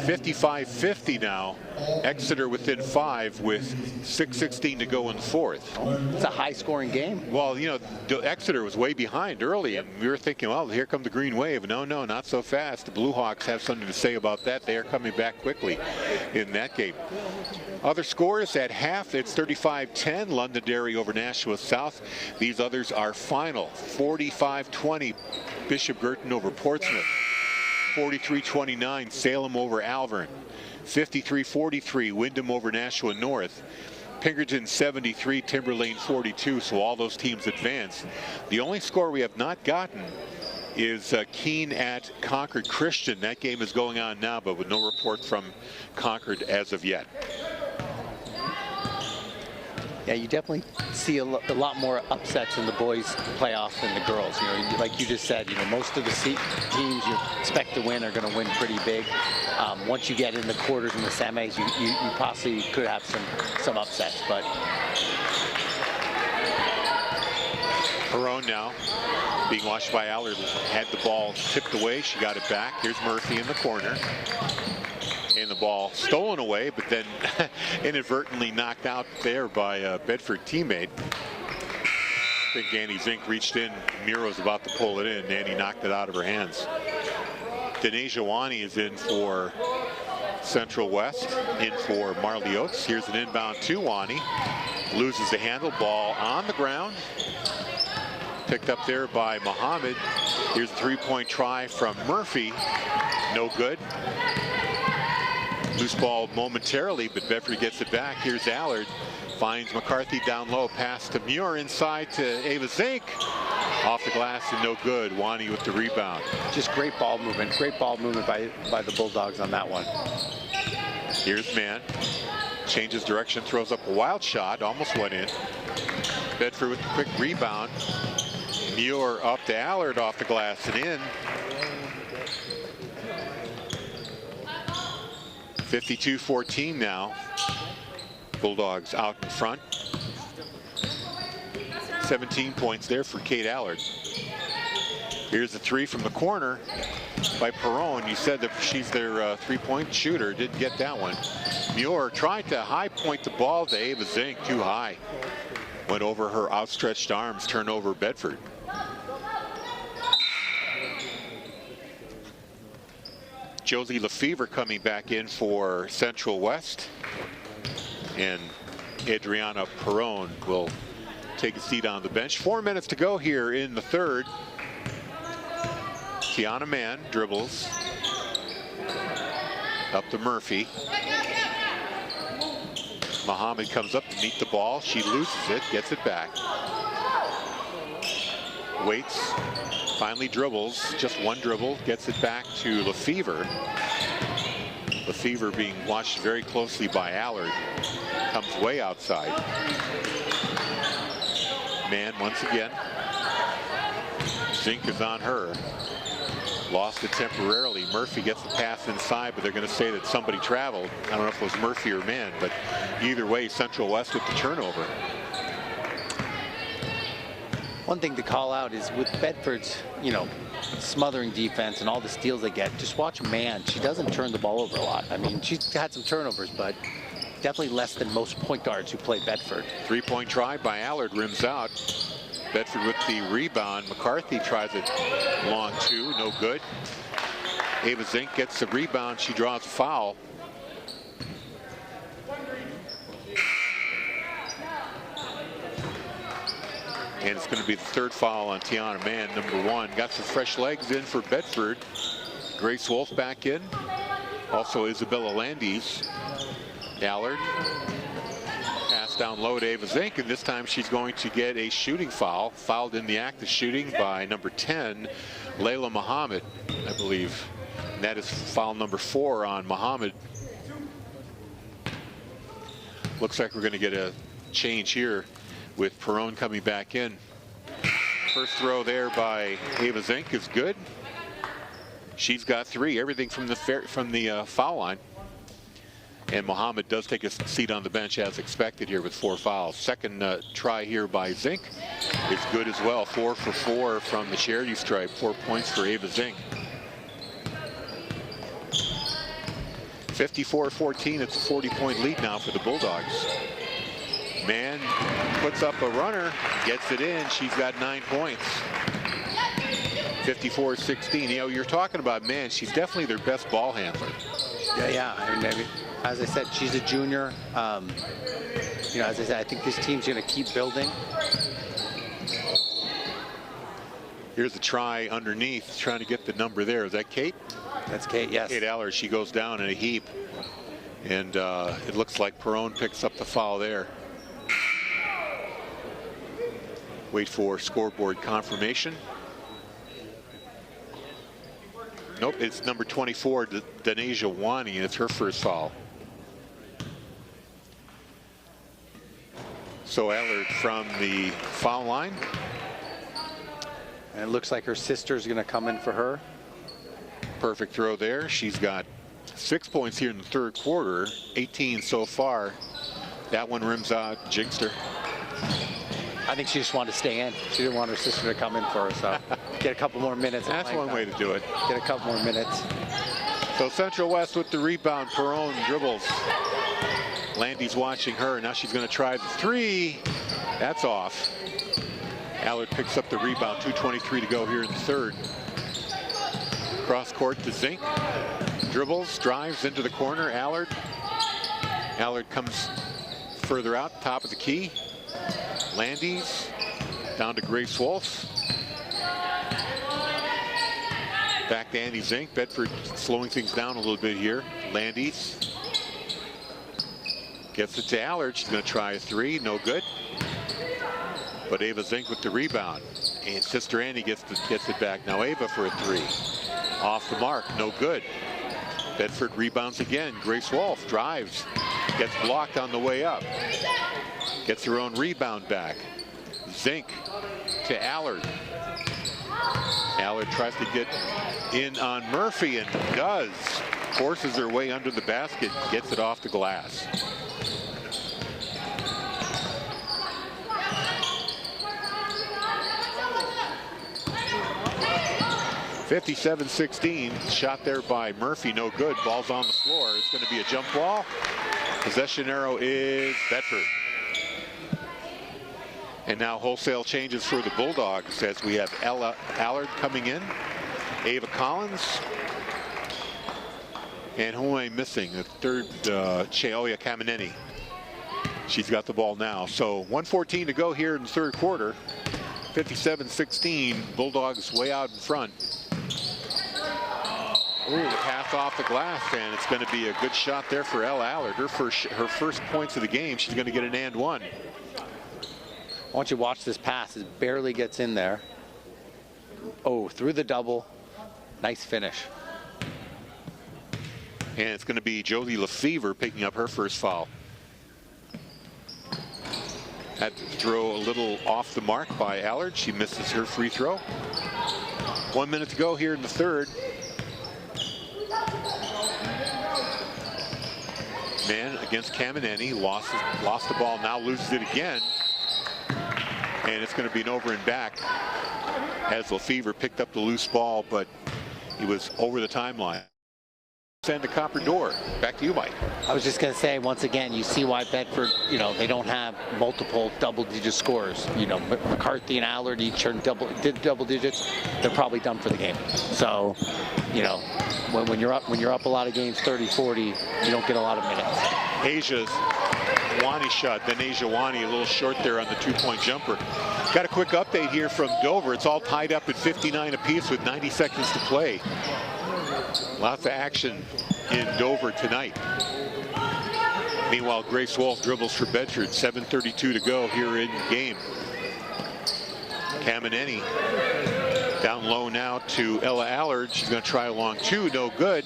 55-50 now. Exeter within 5 with 6:16 to go in the fourth. It's a high-scoring game. Well, you know, Exeter was way behind early, and we were thinking, well, here come the Green Wave. No, not so fast. The Blue Hawks have something to say about that. They are coming back quickly in that game. Other scores at half, it's 35-10, Londonderry over Nashua South. These others are final. 45-20, Bishop Girton over Portsmouth. 43-29, Salem over Alvern. 53-43, Wyndham over Nashua North. Pinkerton 73, Timberlane 42, so all those teams advance. The only score we have not gotten is Keene at Concord Christian. That game is going on now, but with no report from Concord as of yet. Yeah, you definitely see a lot more upsets in the boys playoff than the girls. You know, like you just said, you know, most of the teams you expect to win are going to win pretty big. Once you get in the quarters and the semis, you possibly could have some upsets. But Perrone now being watched by Allard, had the ball tipped away. She got it back. Here's Murphy in the corner. And the ball stolen away, but then inadvertently knocked out there by a Bedford teammate. I think Annie Zink reached in. Miro was about to pull it in. Annie knocked it out of her hands. Danae Jawani is in for Central West in for Marley Oates. Here's an inbound to Wani. Loses the handle, ball on the ground. Picked up there by Muhammad. Here's a three-point try from Murphy. No good. Loose ball momentarily, but Bedford gets it back. Here's Allard. Finds McCarthy down low. Pass to Muir inside to Ava Zink. Off the glass and no good. Wani with the rebound. Just great ball movement. Great ball movement by the Bulldogs on that one. Here's Mann. Changes direction, throws up a wild shot. Almost went in. Bedford with a quick rebound. Muir up to Allard off the glass and in. 52-14 now. Bulldogs out in front. 17 points there for Kate Allard. Here's the three from the corner by Perron. You said that she's their three-point shooter. Didn't get that one. Muir tried to high point the ball to Ava Zink. Too high. Went over her outstretched arms. Turnover Bedford. Josie Lefevre coming back in for Central West. And Adriana Perron will take a seat on the bench. 4 minutes to go here in the third. Tiana Mann dribbles. Up to Murphy. Muhammad comes up to meet the ball. She loses it, gets it back. Waits. Finally dribbles, just one dribble, gets it back to Lefevre. Lefevre being watched very closely by Allard. Comes way outside. Mann once again. Zink is on her. Lost it temporarily. Murphy gets the pass inside, but they're going to say that somebody traveled. I don't know if it was Murphy or Mann, but either way, Central West with the turnover. One thing to call out is with Bedford's, smothering defense and all the steals they get, just watch Mann. She doesn't turn the ball over a lot. I mean, she's had some turnovers, but definitely less than most point guards who play Bedford. Three-point try by Allard, rims out. Bedford with the rebound. McCarthy tries it long two, no good. Ava Zink gets the rebound. She draws a foul. And it's going to be the third foul on Tiana Mann, number one. Got some fresh legs in for Bedford. Grace Wolf back in. Also Isabella Landis. Allard. Pass down low to Ava Zink, and this time she's going to get a shooting foul. Fouled in the act of shooting by number 10, Layla Muhammad, I believe. And that is foul number 4 on Muhammad. Looks like we're going to get a change here with Perron coming back in. First throw there by Ava Zink is good. She's got 3, everything from the foul line. And Muhammad does take a seat on the bench as expected here with 4 fouls. Second try here by Zink is good as well. 4 for 4 from the charity stripe. 4 points for Ava Zink. 54-14, it's a 40-point lead now for the Bulldogs. Mann puts up a runner, gets it in. She's got 9 points. 54-16. You're talking about Mann. She's definitely their best ball handler. Yeah. I mean, as I said, she's a junior. As I said, I think this team's going to keep building. Here's a try underneath, trying to get the number there. Is that Kate? That's Kate, yes. Kate Allard. She goes down in a heap. And it looks like Perron picks up the foul there. Wait for scoreboard confirmation. Nope, it's number 24, Denasia Wani, and it's her first foul. So Allard from the foul line. And it looks like her sister's going to come in for her. Perfect throw there. She's got 6 points here in the third quarter, 18 so far. That one rims out, jinxed her. I think she just wanted to stay in. She didn't want her sister to come in for her, so get a couple more minutes. That's one way to do it. Get a couple more minutes. So Central West with the rebound. Perron dribbles. Landy's watching her. Now she's going to try the 3. That's off. Allard picks up the rebound. 2:23 to go here in the third. Cross court to Zink. Dribbles, drives into the corner. Allard. Allard comes further out, top of the key. Landis down to Grace Wolf. Back to Andy Zink. Bedford slowing things down a little bit here. Landis gets it to Allard. She's going to try a three. No good. But Ava Zink with the rebound. And Sister Annie gets it back. Now Ava for a three. Off the mark. No good. Bedford rebounds again. Grace Wolf drives. Gets blocked on the way up. Gets her own rebound back. Zink to Allard. Allard tries to get in on Murphy and does. Forces her way under the basket. Gets it off the glass. (57-16). Shot there by Murphy. No good. Ball's on the floor. It's going to be a jump ball. Possession arrow is Bedford. And now wholesale changes for the Bulldogs as we have Ella Allard coming in, Ava Collins, and who am I missing? The third, Cheoya Kamineni. She's got the ball now. So 1:14 to go here in the third quarter. 57-16. Bulldogs way out in front. Ooh, the pass off the glass, and it's going to be a good shot there for Ella Allard. Her first points of the game. She's going to get an and one. I want you to watch this pass. It barely gets in there. Oh, through the double. Nice finish. And it's going to be Josie Lefevre picking up her first foul. Had to throw a little off the mark by Allard. She misses her free throw. 1 minute to go here in the third. Man against Kamineni. Lost the ball, now loses it again. And it's going to be an over and back as Lefevre picked up the loose ball, but he was over the timeline. Send the copper door. Back to you, Mike. I was just going to say, once again, you see why Bedford, they don't have multiple double-digit scores. McCarthy and Allard each did double digits. They're probably done for the game. So, when you're up a lot of games, 30-40, you don't get a lot of minutes. Asia's Wani shot, then Asia Wani a little short there on the two-point jumper. Got a quick update here from Dover. It's all tied up at 59 apiece with 90 seconds to play. Lots of action in Dover tonight. Meanwhile, Grace Wolf dribbles for Bedford. 7:32 to go here in the game. Kamineni down low now to Ella Allard. She's going to try a long two. No good.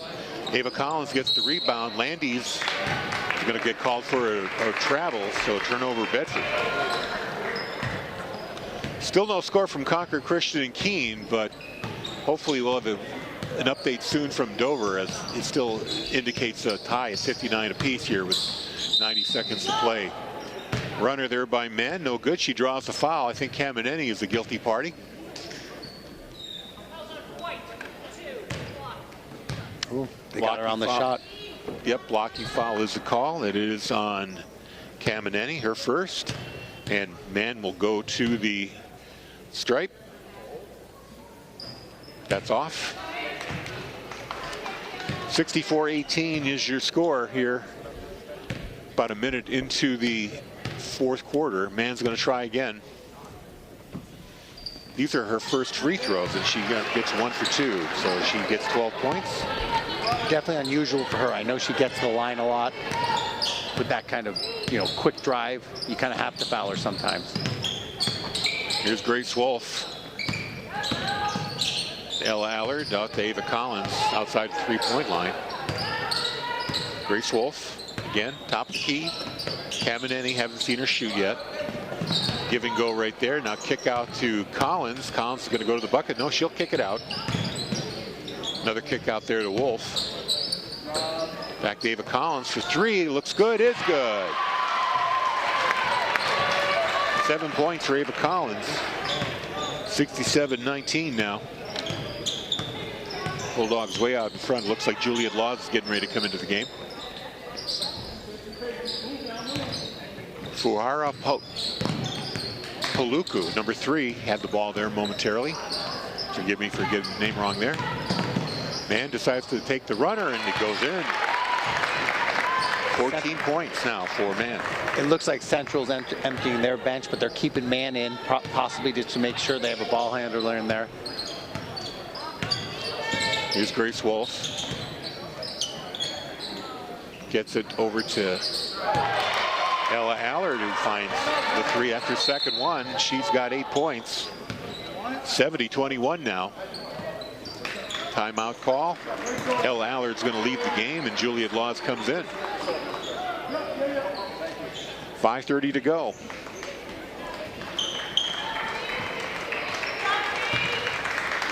Ava Collins gets the rebound. Landis is going to get called for a travel, so turnover Bedford. Still no score from Concord Christian and Keene, but hopefully we'll have an update soon from Dover, as it still indicates a tie at 59 apiece here with 90 seconds to play. Runner there by Men, no good. She draws the foul. I think Kamineni is the guilty party. Ooh, they got her on the shot. Yep, blocking foul is the call. It is on Kamineni, her first. And Man will go to the stripe. That's off. 64-18 is your score here. About a minute into the fourth quarter. Man's going to try again. These are her first free throws, and she gets 1 for 2, so she gets 12 points. Definitely unusual for her. I know she gets to the line a lot. With that kind of, quick drive, you kind of have to foul her sometimes. Here's Grace Wolf. Ella Allard out to Ava Collins outside the three-point line. Grace Wolf again, top of the key. Kamineni, haven't seen her shoot yet. Give and go right there. Now kick out to Collins. Collins is going to go to the bucket. No, she'll kick it out. Another kick out there to Wolf. Back to Ava Collins for three. Looks good. Is good. 7 points for Ava Collins. 67-19 now. Bulldogs way out in front. Looks like Juliet Laws is getting ready to come into the game. Fuhara Paluku, number 3, had the ball there momentarily. Forgive me for getting the name wrong there. Man decides to take the runner, and it goes in. 14 points now for Man. It looks like Central's emptying their bench, but they're keeping Man in, possibly just to make sure they have a ball handler in there. Here's Grace Wolf. Gets it over to Ella Allard, who finds the three after second one. She's got 8 points. 70-21 now. Timeout call. Ella Allard's going to leave the game, and Juliet Laws comes in. 5:30 to go.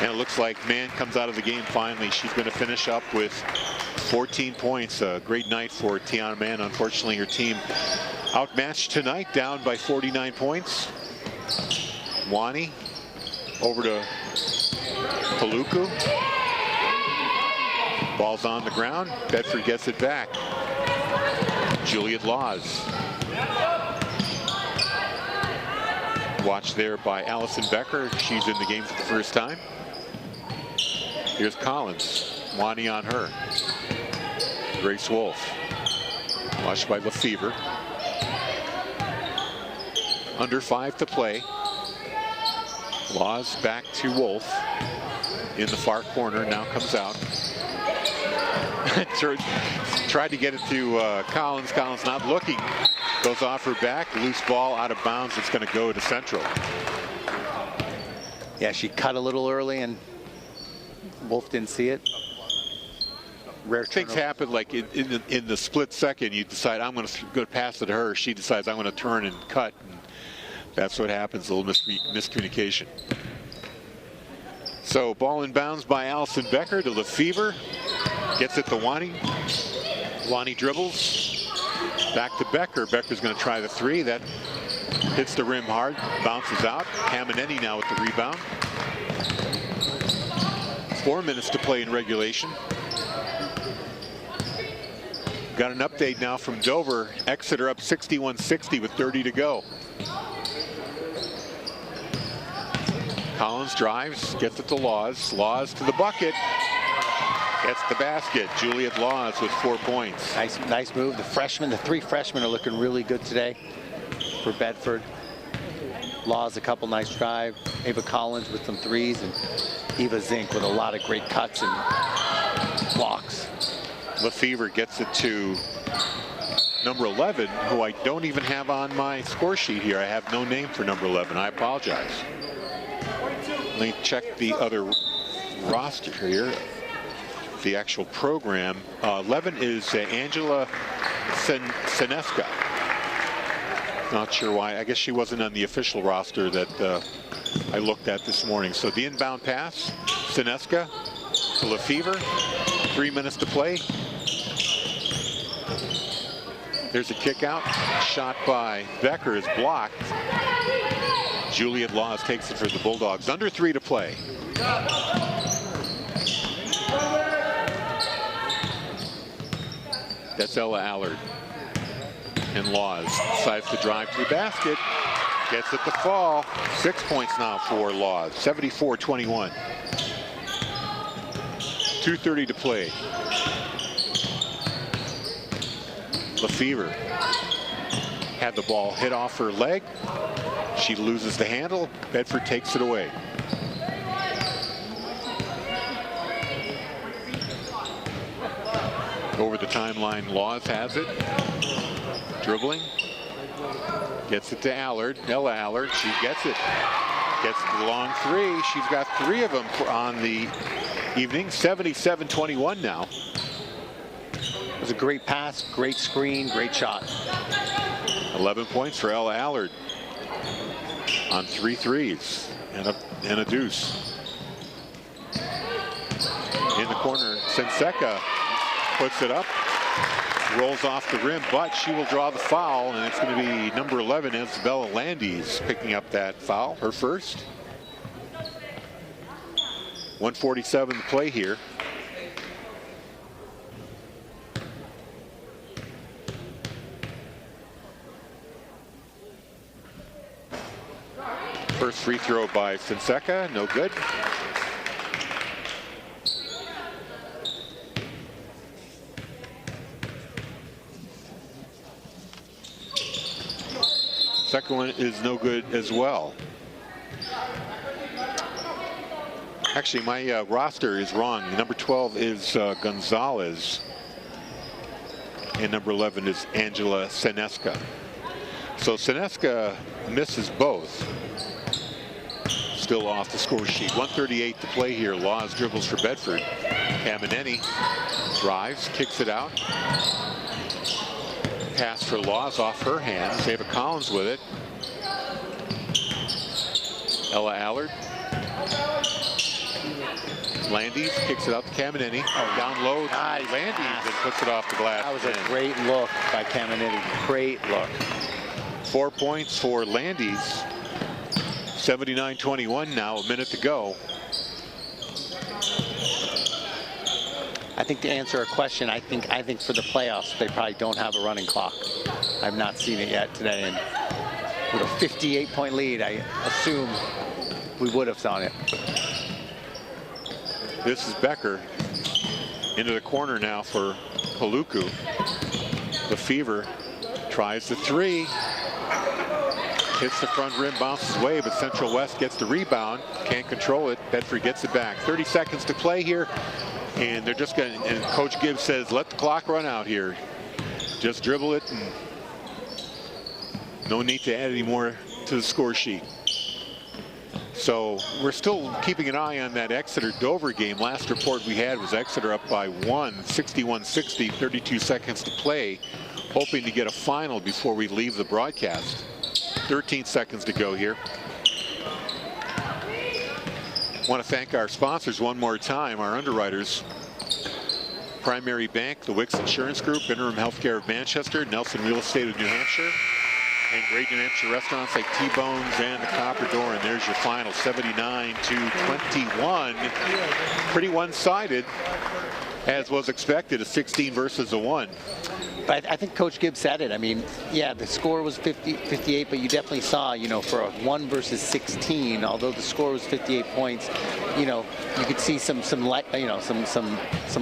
And it looks like Man comes out of the game finally. She's going to finish up with 14 points. A great night for Tiana Man. Unfortunately, her team outmatched tonight, down by 49 points. Wani over to Paluku. Ball's on the ground. Bedford gets it back. Juliet Laws. Watched there by Allison Becker. She's in the game for the first time. Here's Collins. Wani on her. Grace Wolf. Watched by Lefevre. Under 5 to play. Laws back to Wolf. In the far corner. Now comes out. Tried to get it to Collins. Collins not looking. Goes off her back. Loose ball out of bounds. It's going to go to Central. Yeah, she cut a little early and Wolf didn't see it. Rare things happen, like in the split second. You decide I'm going to pass it to her. She decides I'm going to turn and cut. And that's what happens. A little miscommunication. So ball in bounds by Allison Becker to Lefevre. Gets it to Wani. Wani dribbles. Back to Becker. Becker's going to try the three. That hits the rim hard. Bounces out. Haminetti now with the rebound. 4 minutes to play in regulation. Got an update now from Dover. Exeter up 61-60 with 30 to go. Collins drives, gets it to Laws. Laws to the bucket. Gets the basket. Juliet Laws with 4 points. Nice move. The 3 freshmen are looking really good today for Bedford. Laws a couple nice drive. Ava Collins with some threes, and Eva Zink with a lot of great cuts and blocks. Lefevre gets it to number 11, who I don't even have on my score sheet here. I have no name for number 11. I apologize. Let me check the other roster here. The actual program. 11 is Angela Seneska. Not sure why. I guess she wasn't on the official roster that I looked at this morning. So the inbound pass, Seneska to Lefevre. 3 minutes to play. There's a kick out. Shot by Becker is blocked. Juliet Laws takes it for the Bulldogs. Under 3 to play. That's Ella Allard. And Laws decides to drive to the basket. Gets it to fall. 6 points now for Laws. 74-21. 2:30 to play. Lefevre had the ball hit off her leg. She loses the handle. Bedford takes it away. Over the timeline, Laws has it. Dribbling. Gets it to Allard. Ella Allard. She gets it. Gets the long three. She's got 3 of them on the evening. 77-21 now. It was a great pass, great screen, great shot. 11 points for Ella Allard on 3 threes and a deuce. In the corner, Senseca puts it up, rolls off the rim, but she will draw the foul, and it's going to be number 11, Isabella Landis, picking up that foul, her first. 1:47 to play here. First free throw by Fonseca, no good. Second one is no good as well. Actually, my roster is wrong. Number 12 is Gonzalez, and number 11 is Angela Seneska. So Seneska misses both. Still off the score sheet. 1:38 to play here. Laws dribbles for Bedford. Caminetti drives, kicks it out. Pass for Laws off her hands. Ava Collins with it. Ella Allard. Landis kicks it out to Caminetti. Down low to Landis and puts it off the glass. That was a great look by Caminetti. Great look. 4 points for Landis. 79-21 now, a minute to go. I think to answer a question, I think for the playoffs, they probably don't have a running clock. I've not seen it yet today. And with a 58-point lead, I assume we would have done it. This is Becker into the corner now for Paluku. The Fever tries the three. Hits the front rim, bounces away, but Central West gets the rebound. Can't control it. Bedford gets it back. 30 seconds to play here. And they're just going to, and Coach Gibbs says, let the clock run out here. Just dribble it, and no need to add any more to the score sheet. So we're still keeping an eye on that Exeter-Dover game. Last report we had was Exeter up by 1, 61-60, 32 seconds to play, hoping to get a final before we leave the broadcast. 13 seconds to go here. Want to thank our sponsors one more time, our underwriters. Primary Bank, the Wicks Insurance Group, Interim Healthcare of Manchester, Nelson Real Estate of New Hampshire, and great New Hampshire restaurants like T-Bones and the Copper Door. And there's your final, 79-21. Pretty one-sided, as was expected, a 16 versus a 1. But I think Coach Gibbs said it. I mean, yeah, the score was 58, but you definitely saw, you know, for a 1 versus 16, although the score was 58 points, you know, you could see some light, you know, some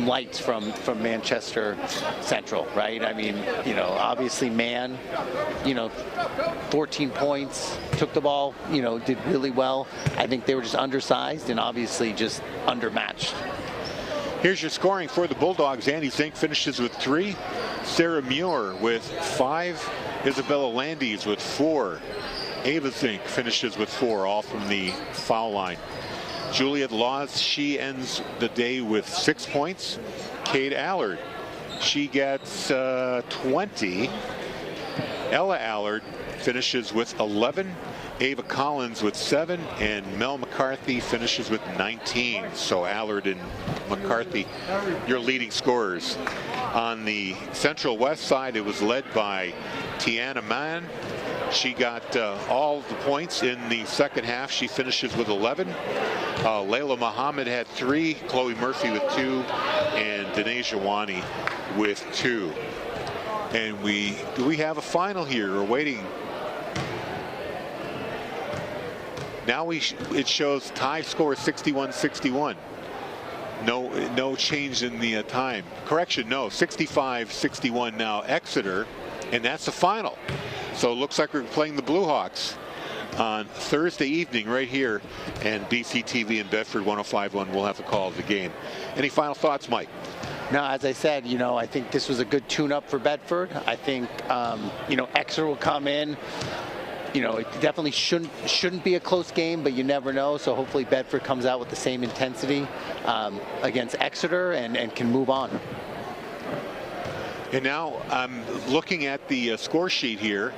lights from Manchester Central, right? I mean, you know, obviously Man, you know, 14 points, took the ball, you know, did really well. I think they were just undersized and obviously just undermatched. Here's your scoring for the Bulldogs. Annie Zink finishes with 3. Sarah Muir with 5. Isabella Landis with 4. Ava Zink finishes with 4, all from the foul line. Juliet Laws, she ends the day with 6 points. Kate Allard, she gets 20. Ella Allard finishes with 11. Ava Collins with 7, and Mel McCarthy finishes with 19. So Allard and McCarthy, your leading scorers. On the Central West side, it was led by Tiana Mann. She got all the points in the second half. She finishes with 11. Layla Muhammad had 3, Chloe Murphy with 2, and Danae Jawani with 2. And do we have a final here? We're waiting. Now it shows tie score 61-61. No change in the time. Correction, no, 65-61 now Exeter, and that's the final. So it looks like we're playing the Blue Hawks on Thursday evening right here, and BCTV and Bedford 105.1 will have the call of the game. Any final thoughts, Mike? No, as I said, you know, I think this was a good tune-up for Bedford. I think, you know, Exeter will come in. You know, it definitely shouldn't be a close game, but you never know. So hopefully Bedford comes out with the same intensity against Exeter and can move on. And now I'm looking at the score sheet here,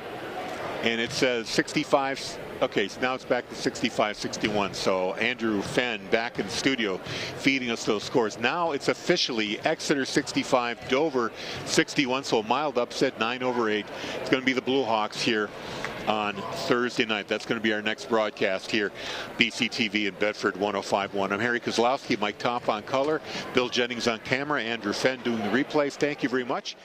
and it says 65. Okay, so now it's back to 65-61. So Andrew Fenn back in the studio feeding us those scores. Now it's officially Exeter 65, Dover 61. So a mild upset, 9/8. It's going to be the Blue Hawks here on Thursday night. That's going to be our next broadcast here, BCTV and Bedford 105.1. I'm Harry Kozlowski, Mike Top on color, Bill Jennings on camera, Andrew Fenn doing the replays. Thank you very much.